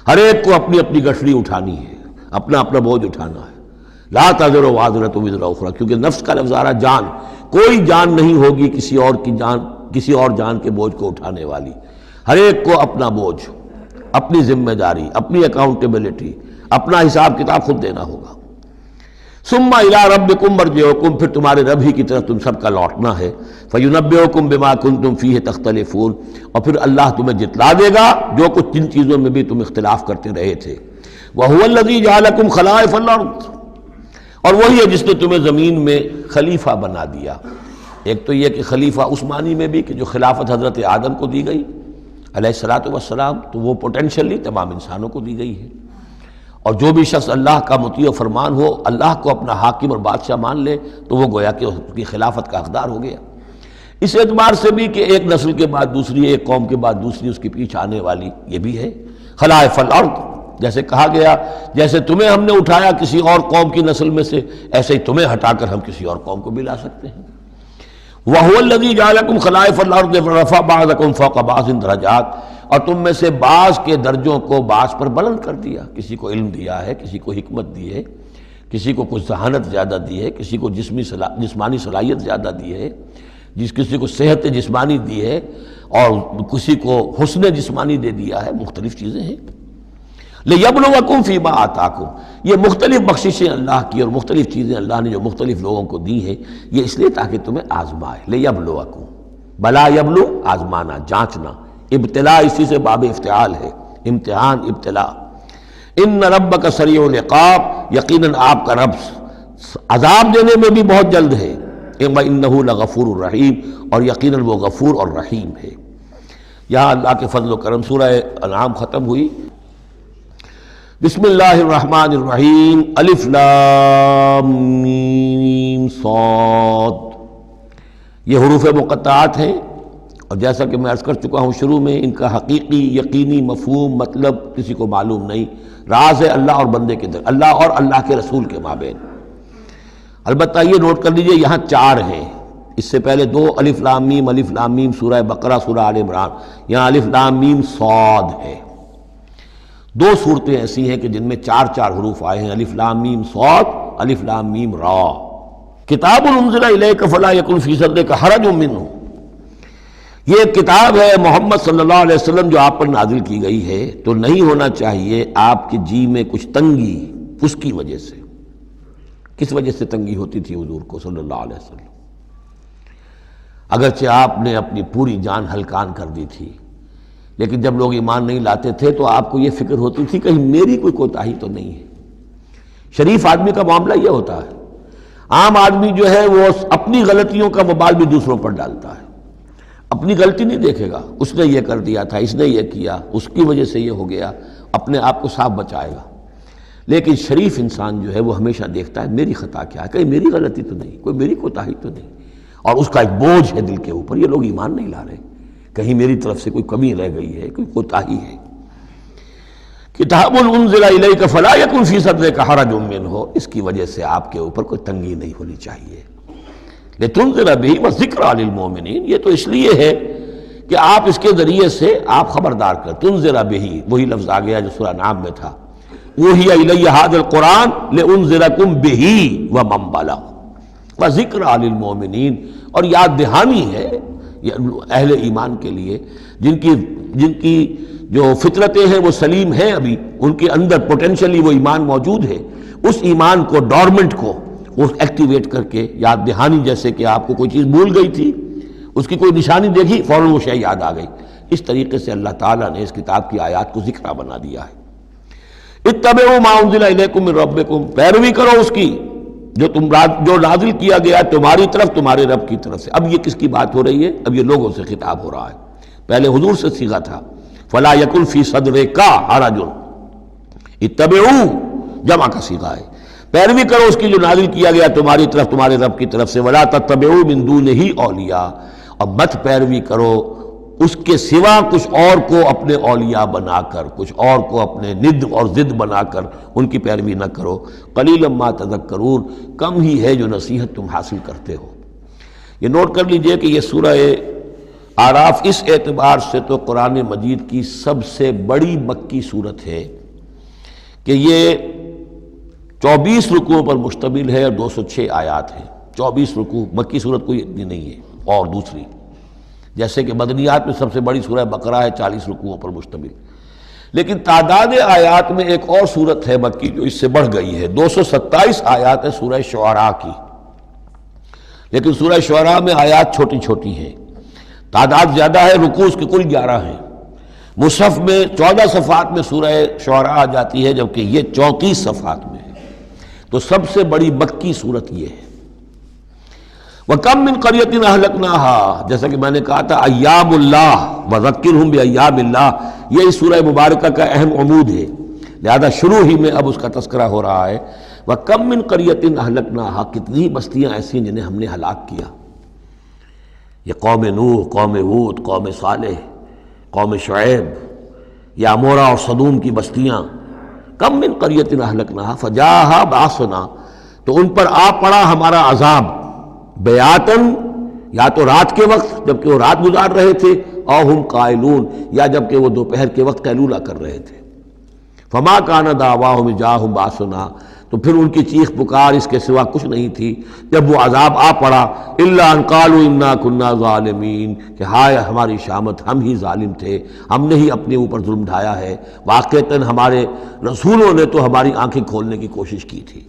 ہر ایک کو اپنی اپنی گٹھڑی اٹھانی ہے، اپنا اپنا بوجھ اٹھانا ہے۔ لا تزر وازرۃ وزر اخری، کیونکہ نفس کا لفظ آ رہا جان، کوئی جان نہیں ہوگی کسی اور جان کے بوجھ کو اٹھانے والی۔ ہر ایک کو اپنا بوجھ، اپنی ذمہ داری، اپنی اکاؤنٹیبلٹی، اپنا حساب کتاب خود دینا ہوگا۔ ثم الی ربکم مرجعکم، پھر تمہارے رب ہی کی طرف تم سب کا لوٹنا ہے۔ فینبئکم بما کنتم فیہ تختلفون، اور پھر اللہ تمہیں جتلا دے گا جو کچھ جن چیزوں میں بھی تم اختلاف کرتے رہے تھے۔ وہو الذی جعلکم خلائف الارض، اور وہی ہے جس نے تمہیں زمین میں خلیفہ بنا دیا۔ ایک تو یہ کہ خلیفہ اس معنی میں بھی کہ جو خلافت حضرت آدم کو دی گئی علیہ الصلوۃ والسلام، تو وہ پوٹینشلی تمام انسانوں کو دی گئی ہے۔ اور جو بھی شخص اللہ کا مطیع و فرمان ہو، اللہ کو اپنا حاکم اور بادشاہ مان لے، تو وہ گویا کہ اس کی خلافت کا حقدار ہو گیا۔ اس اعتبار سے بھی کہ ایک نسل کے بعد دوسری، ایک قوم کے بعد دوسری اس کے پیچھے آنے والی، یہ بھی ہے خلائف الارض۔ جیسے کہا گیا جیسے تمہیں ہم نے اٹھایا کسی اور قوم کی نسل میں سے، ایسے ہی تمہیں ہٹا کر ہم کسی اور قوم کو بھی لا سکتے ہیں۔ وَهُوَ الَّذِي جَعَلَكُمْ خَلَائِفَ الْأَرْضِ وَرَفَعَ بَعْضَكُمْ فَوْقَ بَعْضٍ دَرَجَاتٍ، اور تم میں سے بعض کے درجوں کو بعض پر بلند کر دیا۔ کسی کو علم دیا ہے، کسی کو حکمت دی ہے، کسی کو کچھ ذہانت زیادہ دی ہے، کسی کو جسمانی صلاحیت زیادہ دی ہے، کسی کو صحت جسمانی دی ہے، اور کسی کو حسن جسمانی دے دیا ہے۔ مختلف چیزیں ہیں۔ لِيَبْلُوَكُمْ فِي مَا آتَاكُمْ، یہ مختلف بخششیں اللہ کی اور مختلف چیزیں اللہ نے جو مختلف لوگوں کو دی ہیں، یہ اس لیے تاکہ تمہیں آزمائے۔ لِيَبْلُوَكُمْ، بلا یبلو آزمانا، جانچنا، ابتلاء اسی سے باب افتعال ہے، امتحان، ابتلاء۔ ان ربک سریع العقاب، یقیناً آپ کا رب عذاب دینے میں بھی بہت جلد ہے۔ وَإِنَّهُ لَغَفُورٌ الرحیم، اور یقیناً وہ غفور اور رحیم ہے۔ یہاں اللہ کے فضل و کرم سورہ انعام ختم ہوئی۔ بسم اللہ الرحمن الرحیم۔ الف لام میم صاد، یہ حروف مقطعات ہیں، اور جیسا کہ میں عرض کر چکا ہوں شروع میں، ان کا حقیقی یقینی مفہوم مطلب کسی کو معلوم نہیں، راز ہے اللہ اور بندے کے در، اللہ اور اللہ کے رسول کے مابین۔ البتہ یہ نوٹ کر لیجئے یہاں 4 ہیں، اس سے پہلے 2 الف لام میم سورہ بقرہ، سورہ آل عمران، یہاں الف لام میم صاد ہے۔ 2 صورتیں ایسی ہیں کہ جن میں 4 حروف آئے ہیں، الف لام میم صاد، الف لام میم را۔ کتاب انزل الیک فلا یکن فی صدرک حرج منہ، یہ ایک کتاب ہے محمد صلی اللہ علیہ وسلم جو آپ پر نازل کی گئی ہے، تو نہیں ہونا چاہیے آپ کے جی میں کچھ تنگی اس کی وجہ سے۔ کس وجہ سے تنگی ہوتی تھی حضور کو صلی اللہ علیہ وسلم؟ اگرچہ آپ نے اپنی پوری جان ہلکان کر دی تھی، لیکن جب لوگ ایمان نہیں لاتے تھے تو آپ کو یہ فکر ہوتی تھی کہیں میری کوئی کوتاہی تو نہیں ہے۔ شریف آدمی کا معاملہ یہ ہوتا ہے، عام آدمی جو ہے وہ اپنی غلطیوں کا وبال بھی دوسروں پر ڈالتا ہے، اپنی غلطی نہیں دیکھے گا، اس نے یہ کر دیا تھا، اس نے یہ کیا، اس کی وجہ سے یہ ہو گیا، اپنے آپ کو صاف بچائے گا۔ لیکن شریف انسان جو ہے وہ ہمیشہ دیکھتا ہے میری خطا کیا ہے، کہیں میری غلطی تو نہیں، کوئی میری کوتاہی تو نہیں، اور اس کا ایک بوجھ ہے دل کے اوپر، یہ لوگ ایمان نہیں لا رہے، کہیں میری طرف سے کوئی کمی رہ گئی ہے، کوئی کوتاہی ہے۔ کتاب انزل الیک فلا یکن فی صدرک حرج منہ، اس کی وجہ سے آپ کے اوپر کوئی تنگی نہیں ہونی چاہیے۔ لتنذر بہ وذکریٰ للمؤمنین، یہ تو اس لیے ہے کہ آپ اس کے ذریعے سے آپ خبردار کر، تنذر بہ، وہی لفظ آ گیا جو سورہ انعام میں تھا، اوحی الی ھذا القرآن لانذرکم بہ ومن بلغ وذکریٰ للمؤمنین، اور یاد دہانی ہے اہل ایمان کے لیے جن کی جو فطرتیں ہیں وہ سلیم ہیں، ابھی ان کے اندر پوٹینشلی وہ ایمان موجود ہے، اس ایمان کو، ڈورمنٹ کو وہ ایکٹیویٹ کر کے یاد دہانی، جیسے کہ آپ کو کوئی چیز بھول گئی تھی، اس کی کوئی نشانی دیکھی فوراً وہ شے یاد آ گئی، اس طریقے سے اللہ تعالیٰ نے اس کتاب کی آیات کو ذکرہ بنا دیا ہے۔ اتبعوا ما انزل الیکم من ربکم، پیروی کرو اس کی جو نازل کیا گیا تمہاری طرف، تمہارے رب کی طرف سے۔ اب یہ کس کی بات ہو رہی ہے؟ اب یہ لوگوں سے خطاب ہو رہا ہے، پہلے حضور سے صیغہ تھا، فلا یکن فی صدرک حرج، اتبعوا جمع کا صیغہ ہے، پیروی کرو اس کی جو نازل کیا گیا تمہاری طرف تمہارے رب کی طرف سے، ولا تتبعوا من دونہ اولیاء، اور مت پیروی کرو اس کے سوا کچھ اور کو اپنے اولیاء بنا کر، کچھ اور کو اپنے ند اور ضد بنا کر ان کی پیروی نہ کرو، قلیلا ما تذکرون، کم ہی ہے جو نصیحت تم حاصل کرتے ہو۔ یہ نوٹ کر لیجئے کہ یہ سورہ اعراف اس اعتبار سے تو قرآن مجید کی سب سے بڑی مکی صورت ہے کہ یہ 24 رکوعوں پر مشتمل ہے اور 206 آیات ہیں۔ 24 رکوع، مکی صورت کوئی اتنی نہیں ہے۔ اور دوسری جیسے کہ مدنیات میں سب سے بڑی سورہ بقرہ ہے 40 رکوعوں پر مشتمل، لیکن تعداد آیات میں ایک اور سورت ہے مکی جو اس سے بڑھ گئی ہے، 227 آیات ہے سورہ شعراء کی، لیکن سورہ شعراء میں آیات چھوٹی چھوٹی ہیں، تعداد زیادہ ہے، رکوع اس کے کل 11 ہیں۔ مصحف میں 14 صفحات میں سورہ شعراء آ جاتی ہے جبکہ یہ 34 صفحات میں ہے، تو سب سے بڑی مکی صورت یہ ہے۔ وَكَمْ مِنْ قَرْيَةٍ أَهْلَكْنَاهَا، جیسا کہ میں نے کہا تھا ایام اللہ وذکرہم بایام اللہ، یہ اس سورہ مبارکہ کا اہم عمود ہے، لہذا شروع ہی میں اب اس کا تذکرہ ہو رہا ہے۔ وَكَمْ مِنْ قَرْيَةٍ أَهْلَكْنَاهَا، کتنی بستیاں ایسی جنہیں ہم نے ہلاک کیا، یہ قوم نوح، قوم ہود، قوم صالح، قوم شعیب، یا عمورہ اور صدوم کی بستیاں۔ کم من قریۃ اہلکناہا فجاءھا بأسنا، تو ان پر آ پڑا ہمارا عذاب، بیاتن، یا تو رات کے وقت جبکہ وہ رات گزار رہے تھے، او ہم قائلون، یا جبکہ وہ دوپہر کے وقت قیلولہ کر رہے تھے۔ فما کان دعواہم اذ جاءھم بأسنا، تو پھر ان کی چیخ پکار اس کے سوا کچھ نہیں تھی جب وہ عذاب آ پڑا، الا ان قالوا انا كنا ظالمین، کہ ہائے ہماری شامت، ہم ہی ظالم تھے، ہم نے ہی اپنے اوپر ظلم ڈھایا ہے، واقعتاً ہمارے رسولوں نے تو ہماری آنکھیں کھولنے کی کوشش کی تھی۔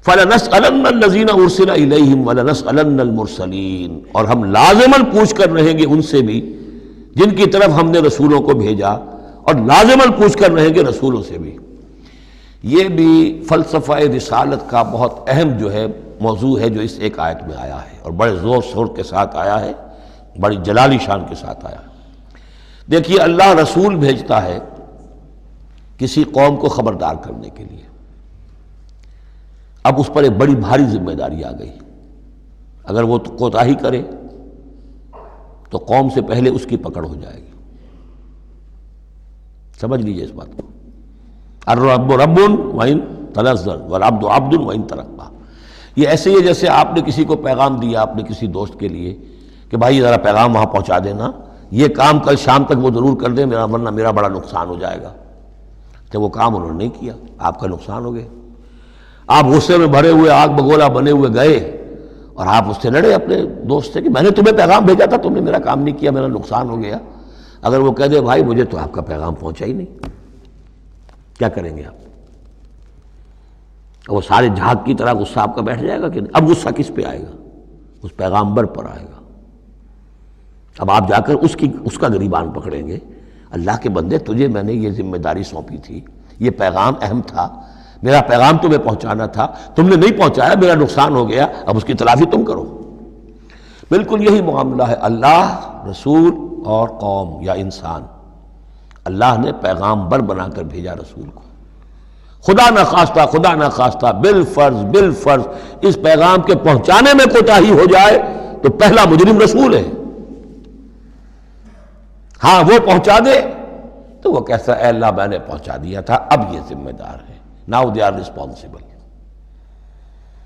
فَلَنَسْأَلَنَّ الَّذِينَ أُرْسِلَ إِلَيْهِمْ وَلَنَسْأَلَنَّ الْمُرْسَلِينَ، اور ہم لازماً پوچھ کر رہیں گے ان سے بھی جن کی طرف ہم نے رسولوں کو بھیجا، اور لازماً پوچھ کر رہیں گے رسولوں سے بھی۔ یہ بھی فلسفہ رسالت کا بہت اہم جو ہے موضوع ہے جو اس ایک آیت میں آیا ہے، اور بڑے زور شور کے ساتھ آیا ہے، بڑی جلالی شان کے ساتھ آیا ہے۔ دیکھیے اللہ رسول بھیجتا ہے کسی قوم کو خبردار کرنے کے لیے، اب اس پر ایک بڑی بھاری ذمہ داری آ گئی، اگر وہ کوتاہی کرے تو قوم سے پہلے اس کی پکڑ ہو جائے گی۔ سمجھ لیجئے اس بات کو، الرب رب وَإِن تنزل والعبد عبد وَإِن ترقى، یہ ایسے ہی ہے جیسے آپ نے کسی کو پیغام دیا اپنے کسی دوست کے لیے کہ بھائی ذرا پیغام وہاں پہنچا دینا، یہ کام کل شام تک وہ ضرور کر دیں، ورنہ میرا بڑا نقصان ہو جائے گا۔ کہ وہ کام انہوں نے نہیں کیا، آپ کا نقصان ہو گیا، آپ غصے میں بھرے ہوئے آگ بگولا بنے ہوئے گئے اور آپ اس سے لڑے اپنے دوست سے کہ میں نے تمہیں پیغام بھیجا تھا، تم نے میرا کام نہیں کیا، میرا نقصان ہو گیا۔ اگر وہ کہہ دے بھائی مجھے تو آپ کا پیغام پہنچا ہی نہیں، کیا کریں گے آپ؟ وہ سارے جھاگ کی طرح غصہ آپ کا بیٹھ جائے گا کہ نہیں؟ اب غصہ کس پہ آئے گا؟ اس پیغامبر پر آئے گا۔ اب آپ جا کر اس کا گریبان پکڑیں گے، اللہ کے بندے تجھے میں نے یہ ذمہ داری سونپی تھی، یہ پیغام اہم تھا، میرا پیغام تمہیں پہنچانا تھا، تم نے نہیں پہنچایا، میرا نقصان ہو گیا، اب اس کی تلافی تم کرو۔ بالکل یہی معاملہ ہے اللہ، رسول اور قوم یا انسان۔ اللہ نے پیغامبر بنا کر بھیجا رسول کو، خدا نہ خواستہ بالفرض اس پیغام کے پہنچانے میں کوتاہی ہو جائے تو پہلا مجرم رسول ہے۔ ہاں وہ پہنچا دے تو وہ کہتا ہے اے اللہ میں نے پہنچا دیا تھا، اب یہ ذمہ دار ہے، ناؤ دے آر ریسپانسبل۔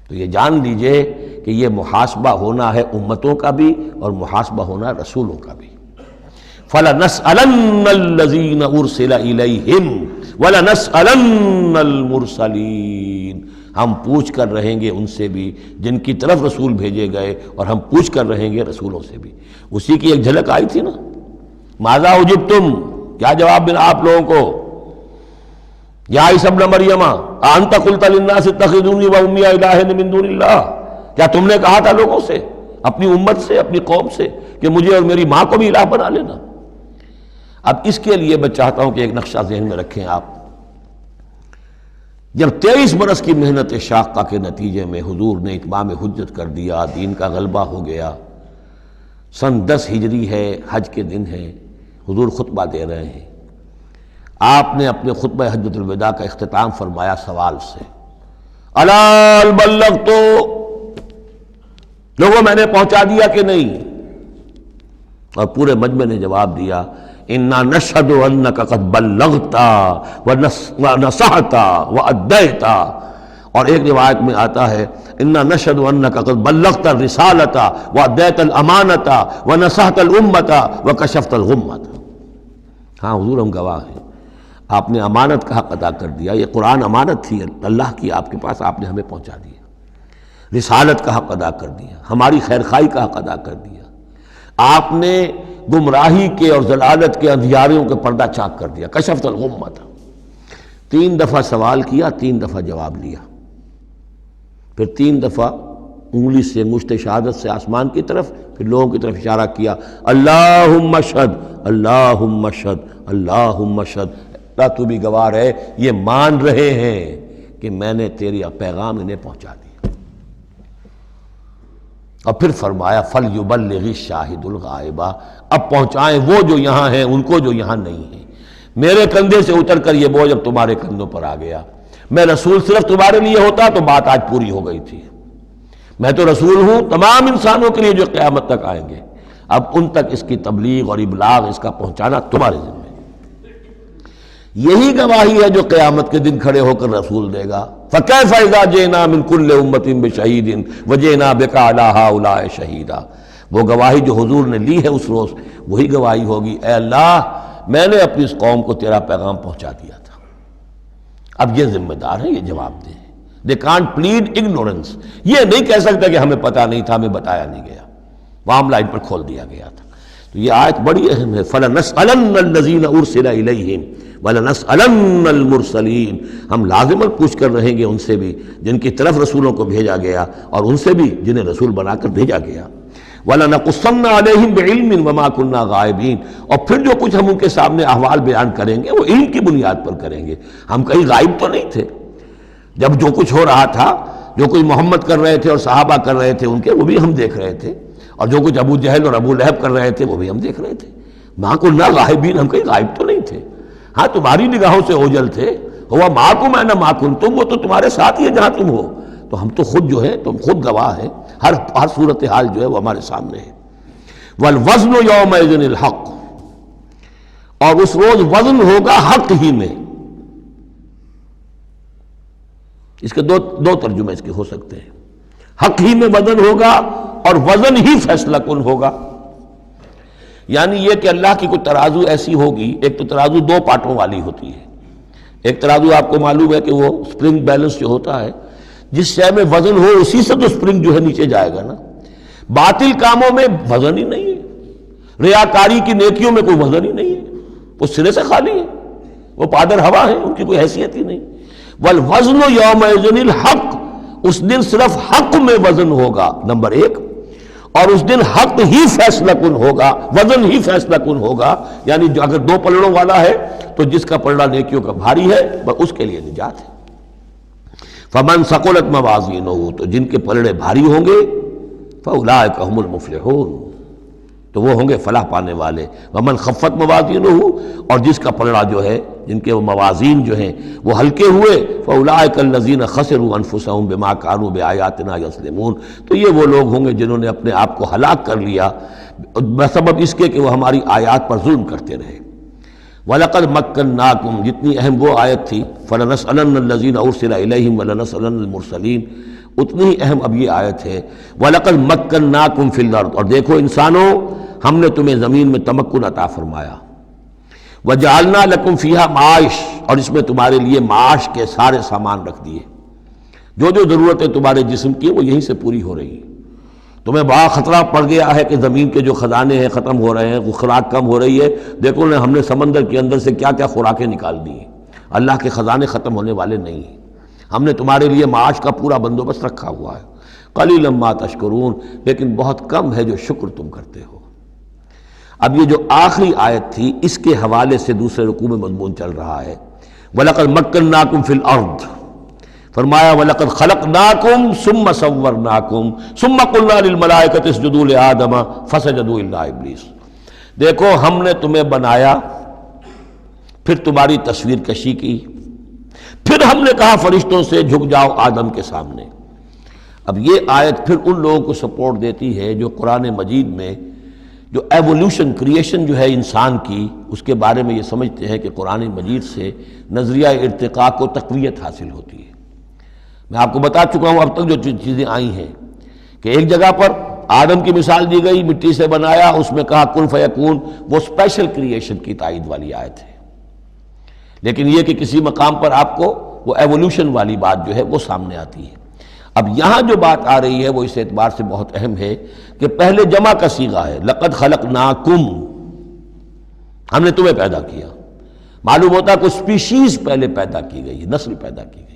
تو یہ جان لیجئے کہ یہ محاسبہ ہونا ہے امتوں کا بھی اور محاسبہ ہونا رسولوں کا بھی۔ فَلَنَسْأَلَنَّ الَّذِينَ أُرْسِلَ إِلَيْهِمْ وَلَنَسْأَلَنَّ الْمُرْسَلِينَ، ہم پوچھ کر رہیں گے ان سے بھی جن کی طرف رسول بھیجے گئے، اور ہم پوچھ کر رہیں گے رسولوں سے بھی۔ اسی کی ایک جھلک آئی تھی نا، ماذا اجبتم، کیا جواب ملا آپ لوگوں کو؟ یا عیسی ابن مریم انت قلت للناس اتخذونی وامي الہین من دون اللہ، کیا تم نے کہا تھا لوگوں سے، اپنی امت سے، اپنی قوم سے کہ مجھے اور میری ماں کو بھی الہ بنا لینا؟ اب اس کے لیے میں چاہتا ہوں کہ ایک نقشہ ذہن میں رکھیں آپ۔ جب 23 برس کی محنت شاقہ کے نتیجے میں حضور نے اتمام حجت کر دیا، دین کا غلبہ ہو گیا، سن 10 ہجری ہے، حج کے دن ہے، حضور خطبہ دے رہے ہیں، آپ نے اپنے خطبہ حجۃ الوداع کا اختتام فرمایا سوال سے الا هل بلغت، لوگوں میں نے پہنچا دیا کہ نہیں؟ اور پورے مجمع نے جواب دیا انا نشهد انک قد بلغت ونصحت وادیت، اور ایک روایت میں آتا ہے انا نشهد انک قد بلغت الرسالۃ وادیت الامانۃ ونصحت الامۃ وکشفت الغمۃ۔ ہاں حضور ہم گواہ ہیں، آپ نے امانت کا حق ادا کر دیا، یہ قرآن امانت تھی اللہ کی آپ کے پاس، آپ نے ہمیں پہنچا دیا، رسالت کا حق ادا کر دیا، ہماری خیر خواہی کا حق ادا کر دیا، آپ نے گمراہی کے اور ضلالت کے اندھیاریوں کے پردہ چاک کر دیا، کشفت الغمۃ۔ 3 دفعہ سوال کیا، 3 دفعہ جواب لیا، پھر 3 دفعہ انگلی سے انگشت شہادت سے آسمان کی طرف، پھر لوگوں کی طرف اشارہ کیا، اللہم اشہد اللہم اشہد اللہم اشہد، اللہ تو بھی گواہ ہے، یہ مان رہے ہیں کہ میں نے تیری پیغام انہیں پہنچا دیا۔ اور پھر فرمایا فَلْيُبَلِّغِ الشَّاهِدُ الْغَائِبَ، اب پہنچائیں وہ جو یہاں ہیں ان کو جو یہاں نہیں ہیں۔ میرے کندھے سے اتر کر یہ بوجھ اب تمہارے کندھوں پر آ گیا، میں رسول صرف تمہارے لیے ہوتا تو بات آج پوری ہو گئی تھی، میں تو رسول ہوں تمام انسانوں کے لیے جو قیامت تک آئیں گے، اب ان تک اس کی تبلیغ اور ابلاغ، اس کا پہنچانا تمہارے ذمہ ہے۔ یہی گواہی ہے جو قیامت کے دن کھڑے ہو کر رسول دے گا، فَكَيْفَ إِذَا جِئْنَا مِنْ كُلِّ أُمَّةٍ بِشَهِيدٍ وَجِئْنَا بِكَ عَلَىٰ هَٰؤُلَاءِ شَهِيدًا۔ وہ گواہی جو حضور نے لی ہے اس روز، وہی گواہی ہوگی، اے اللہ میں نے اپنی اس قوم کو تیرا پیغام پہنچا دیا تھا، اب یہ ذمہ دار ہیں، یہ جواب دیں۔ They can't plead ignorance، یہ نہیں کہہ سکتا کہ ہمیں پتہ نہیں تھا، ہمیں بتایا نہیں گیا، معاملہ ان پر کھول دیا گیا تھا۔ تو یہ آیت بڑی اہم ہے، فَلَنَسْأَلَنَّ الَّذِينَ أُرْسِلَ إِلَيْهِمْ وَلَنَسْأَلَنَّ الْمُرْسَلِينَ، ہم لازماً پوچھ کر رہیں گے ان سے بھی جن کی طرف رسولوں کو بھیجا گیا، اور ان سے بھی جنہیں رسول بنا کر بھیجا گیا۔ وَلَنَقُصَّنَّ عَلَيْهِمْ بِعِلْمٍ وَمَا كُنَّا غَائِبِينَ، اور پھر جو کچھ ہم ان کے سامنے احوال بیان کریں گے وہ علم کی بنیاد پر کریں گے، ہم کہیں غائب تو نہیں تھے۔ جب جو کچھ ہو رہا تھا، جو کچھ محمد کر رہے تھے اور صحابہ کر رہے تھے ان کے، وہ بھی ہم دیکھ رہے تھے، اور جو کچھ ابو جہل اور ابو لہب کر رہے تھے وہ بھی ہم دیکھ رہے تھے۔ مَا كُنَّا غَائِبِينَ، ہم کہیں غائب تو نہیں تھے، ہاں تمہاری نگاہوں سے اوجھل تھے، ہوا مَعَكُمْ أَيْنَ مَا كُنتُم، وہ تو تمہارے ساتھ ہی ہے جہاں تم ہو، تو ہم تو خود جو ہے، تم خود گواہ ہیں، ہر صورتحال جو ہے وہ ہمارے سامنے ہے۔ وَالْوَزْنُ يَوْمَئِذٍ الْحَقُّ، اور اس روز وزن ہوگا حق ہی میں۔ اس کے دو ترجمے اس کے ہو سکتے ہیں، حق ہی میں وزن ہوگا اور وزن ہی فیصلہ کن ہوگا، یعنی یہ کہ اللہ کی کوئی ترازو ایسی ہوگی، ایک تو ترازو 2 پارٹوں والی ہوتی ہے، ایک ترازو آپ کو معلوم ہے کہ وہ سپرنگ بیلنس جو ہوتا ہے، جس شے میں وزن ہو اسی سے تو سپرنگ جو ہے نیچے جائے گا نا۔ باطل کاموں میں وزن ہی نہیں ہے، ریاکاری کی نیکیوں میں کوئی وزن ہی نہیں ہے، وہ سرے سے خالی ہے، وہ پادر ہوا ہے، ان کی کوئی حیثیت ہی نہیں۔ والوزن یومئذ الحق، اس دن صرف حق میں وزن ہوگا، نمبر 1، اور اس دن حق ہی فیصلہ کن ہوگا، وزن ہی فیصلہ کن ہوگا، یعنی جو اگر 2 پلڑوں والا ہے تو جس کا پلڑا نیکیوں کا بھاری ہے اس کے لیے نجات ہے۔ فمن ثقلت موازینہ، تو جن کے پلڑے بھاری ہوں گے، فاولئک هم المفلحون، تو وہ ہوں گے فلاح پانے والے۔ ومن خفت موازینہ، اور جس کا پلڑا جو ہے، جن کے موازین جو ہیں وہ ہلکے ہوئے، فاولئک الذین خسروا انفسهم بما كانوا بآیاتنا یظلمون، تو یہ وہ لوگ ہوں گے جنہوں نے اپنے آپ کو ہلاک کر لیا بسبب اس کے کہ وہ ہماری آیات پر ظلم کرتے رہے۔ وَلَقَدْ مَكَّنَّاكُمْ، جتنی اہم وہ آیت تھی، فَلَنَسْأَلَنَّ الَّذِينَ أُرْسِلَ إِلَيْهِمْ وَلَنَسْأَلَنَّ الْمُرْسَلِينَ، اتنی ہی اہم اب یہ آیت ہے۔ وَلَقَدْ مَكَّنَّاكُمْ فِي الْأَرْضِ، اور دیکھو انسانوں ہم نے تمہیں زمین میں تمکن عطا فرمایا۔ وَجَعَلْنَا لَكُمْ فِيهَا مَعَاشٍ، اور اس میں تمہارے لیے معاش کے سارے سامان رکھ دیے، جو جو ضرورتیں تمہارے جسم کی وہ یہیں سے پوری ہو رہی ہیں۔ تمہیں بڑا خطرہ پڑ گیا ہے کہ زمین کے جو خزانے ہیں ختم ہو رہے ہیں، وہ خوراک کم ہو رہی ہے، دیکھو ہم نے سمندر کے اندر سے کیا کیا خوراکیں نکال دی ہیں، اللہ کے خزانے ختم ہونے والے نہیں ہیں، ہم نے تمہارے لیے معاش کا پورا بندوبست رکھا ہوا ہے۔ قلیلا ما تشکرون، لیکن بہت کم ہے جو شکر تم کرتے ہو۔ اب یہ جو آخری آیت تھی اس کے حوالے سے دوسرے رکوع میں مضمون چل رہا ہے۔ وَلَقَدْ مَكَّنَّاكُمْ فِي الْأَرْضِ، فرمایا وَلَقَدْ خَلَقْنَاكُمْ ثُمَّ صَوَّرْنَاكُمْ ثُمَّ قُلْنَا لِلْمَلَائِكَةِ اسْجُدُوا لِآدَمَ فَسَجَدُوا إِلَّا إِبْلِيسَ، دیکھو ہم نے تمہیں بنایا، پھر تمہاری تصویر کشی کی، پھر ہم نے کہا فرشتوں سے جھک جاؤ آدم کے سامنے۔ اب یہ آیت پھر ان لوگوں کو سپورٹ دیتی ہے جو قرآن مجید میں جو ایوولوشن کریشن جو ہے انسان کی، اس کے بارے میں یہ سمجھتے ہیں کہ قرآن مجید سے نظریہ ارتقاء کو تقویت حاصل ہوتی ہے۔ میں آپ کو بتا چکا ہوں اب تک جو چیزیں آئی ہیں کہ ایک جگہ پر آدم کی مثال دی گئی، مٹی سے بنایا، اس میں کہا کن فیکون، وہ اسپیشل کریشن کی تائید والی آیت ہے۔ لیکن یہ کہ کسی مقام پر آپ کو وہ ایوولوشن والی بات جو ہے وہ سامنے آتی ہے۔ اب یہاں جو بات آ رہی ہے وہ اس اعتبار سے بہت اہم ہے کہ پہلے جمع کا صیغہ ہے، لقد خلقناکم، ہم نے تمہیں پیدا کیا۔ معلوم ہوتا ہے کوئی اسپیشیز پہلے پیدا کی گئی، نسل پیدا کی گئی۔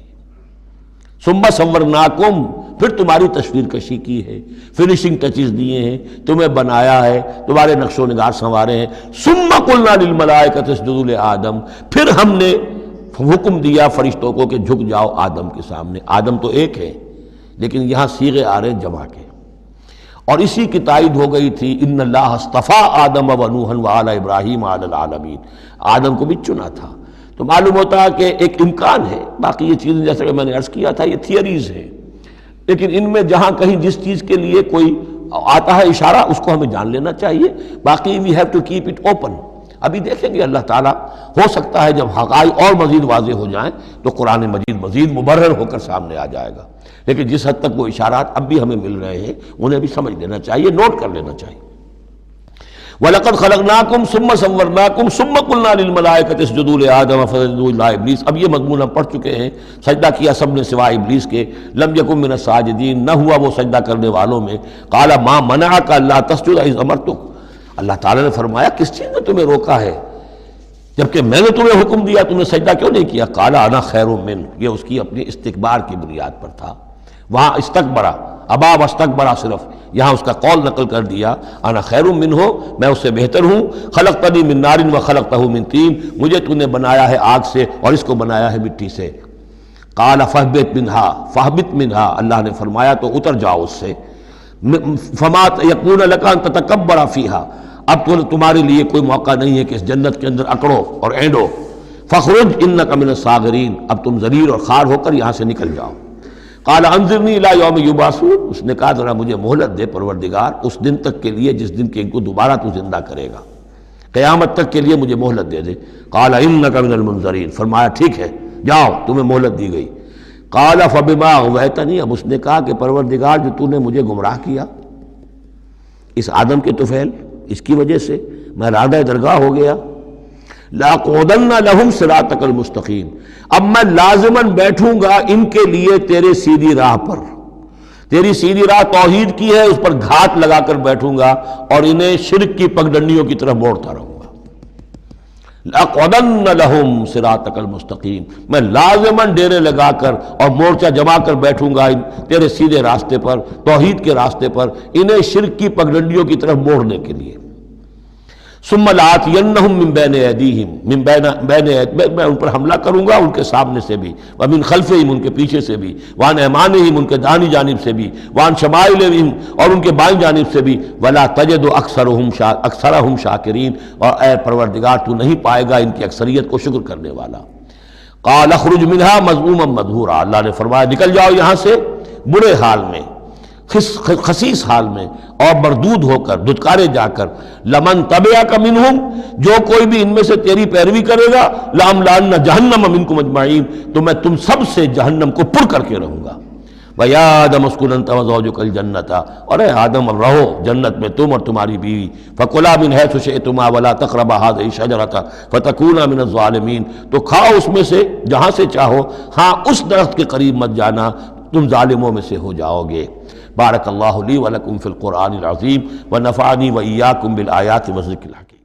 ثم صورناکم، پھر تمہاری تصویر کشی کی ہے، فنیشنگ ٹچز دیے ہیں، تمہیں بنایا ہے، تمہارے نقش و نگار سنوارے ہیں۔ ثم قلنا للملائکۃ اسجدوا لآدم، پھر ہم نے حکم دیا فرشتوں کو کہ جھک جاؤ آدم کے سامنے۔ آدم تو ایک ہے لیکن یہاں صیغے آ رہے ہیں جمع کے، اور اسی کی تائید ہو گئی تھی ان اللہ اصطفیٰ آدم و نوحا وآل ابراہیم علی العالمین، آدم کو بھی چنا تھا۔ تو معلوم ہوتا ہے کہ ایک امکان ہے، باقی یہ چیزیں جیسے کہ میں نے عرض کیا تھا یہ تھیوریز ہیں، لیکن ان میں جہاں کہیں جس چیز کے لیے کوئی آتا ہے اشارہ اس کو ہمیں جان لینا چاہیے، باقی we have to keep it open. ابھی دیکھیں گے اللہ تعالیٰ، ہو سکتا ہے جب حقائق اور مزید واضح ہو جائیں تو قرآن مجید مزید مبرر ہو کر سامنے آ جائے گا، لیکن جس حد تک وہ اشارات اب بھی ہمیں مل رہے ہیں انہیں بھی سمجھ لینا چاہیے، نوٹ کر لینا چاہیے۔ وَلَقَدْ خَلَقْنَاكُمْ ثُمَّ صَوَّرْنَاكُمْ ثُمَّ قُلْنَا لِلْمَلَائِكَةِ اسْجُدُوا لِآدَمَ فَسَجَدُوا إِلَّا إِبْلِيسَ۔ اب یہ مضمون ہم پڑھ چکے ہیں، سجدہ کیا سب نے سوائے ابلیس کے، لم یکن من الساجدین، نہ ہوا وہ سجدہ کرنے والوں میں۔ قال ما منعک الا تسجد اذ امرتک، اللہ تعالیٰ نے فرمایا کس چیز نے تمہیں روکا ہے جبکہ میں نے تمہیں حکم دیا، تم نے سجدہ کیوں نہیں کیا؟ قال انا خیر منہ، یہ اس کی اپنی استکبار کی بنیاد پر تھا۔ وہاں استکبرا، ابا واستکبرا، صرف یہاں اس کا قول نقل کر دیا، انا خیر منہ، میں اس سے بہتر ہوں، خلقتنی من نار وخلقتہ من طین، مجھے تو نے بنایا ہے آگ سے اور اس کو بنایا ہے مٹی سے۔ قال فاہبط منہا، فاہبط منہا، اللہ نے فرمایا تو اتر جاؤ اس سے، فما یکون لک ان تتکبر فیہا، اب تو تمہارے لیے کوئی موقع نہیں ہے کہ اس جنت کے اندر اکڑو اور اینڈو، فخرج انک من الصاغرین، اب تم ذلیل اور خوار ہو کر یہاں سے نکل جاؤ۔ قال انظرنی الی یوم یبعثون، اس نے کہا ذرا مجھے مہلت دے پروردگار اس دن تک کے لیے جس دن کہ ان کو دوبارہ تو زندہ کرے گا، قیامت تک کے لیے مجھے مہلت دے دے۔ قال انک من المنظرین، فرمایا ٹھیک ہے جاؤ تمہیں مہلت دی گئی۔ قال فبما اغویتنی، اب اس نے کہا کہ پروردگار جو تو نے مجھے گمراہ کیا اس آدم کے طفیل، اس کی وجہ سے میں رادہ درگاہ ہو گیا، لَأَقْعُدَنَّ لَهُمْ صِرَاطَكَ الْمُسْتَقِيمَ، اب میں لازماً بیٹھوں گا ان کے لیے تیرے سیدھی راہ پر، تیری سیدھی راہ توحید کی ہے، اس پر گھات لگا کر بیٹھوں گا اور انہیں شرک کی پگڈنڈیوں کی طرف موڑتا رہوں گا۔ لَأَقْعُدَنَّ لَهُمْ صِرَاطَكَ الْمُسْتَقِيمَ، میں لازماً ڈیرے لگا کر اور مورچہ جما کر بیٹھوں گا تیرے سیدھے راستے پر، توحید کے راستے پر، انہیں شرک کی پگڈنڈیوں کی طرف موڑنے کے لیے۔ ثم لآتینہم من بین ایدیہم، میں ان پر حملہ کروں گا ان کے سامنے سے بھی، ومن خلفہم، ان کے پیچھے سے بھی، وعن ایمانہم، ان کے دانی جانب سے بھی، وعن شمائلہم، اور ان کے بائیں جانب سے بھی، ولا تجد اکثرہم شاکرین، اور اے پروردگار تو نہیں پائے گا ان کی اکثریت کو شکر کرنے والا۔ قال اخرج منہا مذموما مدحورا، اللہ نے فرمایا نکل جاؤ یہاں سے برے حال میں، خسیس حال میں، اور مردود ہو کر، دھتکارے جا کر۔ لمن تبعک منہم، جو کوئی بھی ان میں سے تیری پیروی کرے گا، لاملأن جہنم منکم اجمعین، تو میں تم سب سے جہنم کو پر کر کے رہوں گا۔ وَيَا آدَمُ اسْكُنْ أَنْتَ وَزَوْجُكَ الْجَنَّةَ، اور اے آدم اب رہو جنت میں تم اور تمہاری بیوی، فَكُلَا مِنْ حَيْثُ شِئْتُمَا وَلَا تَقْرَبَا هَٰذِهِ الشَّجَرَةَ فَتَكُونَا مِنَ الظَّالِمِينَ، تو کھاؤ اس میں سے جہاں سے چاہو، ہاں اس درخت کے قریب مت جانا، تم ظالموں میں سے ہو جاؤ گے۔ بارک اللہ لی ولکم فی القرآن العظیم ونفعنی وإیاکم بالآیات والذکر الحکیم۔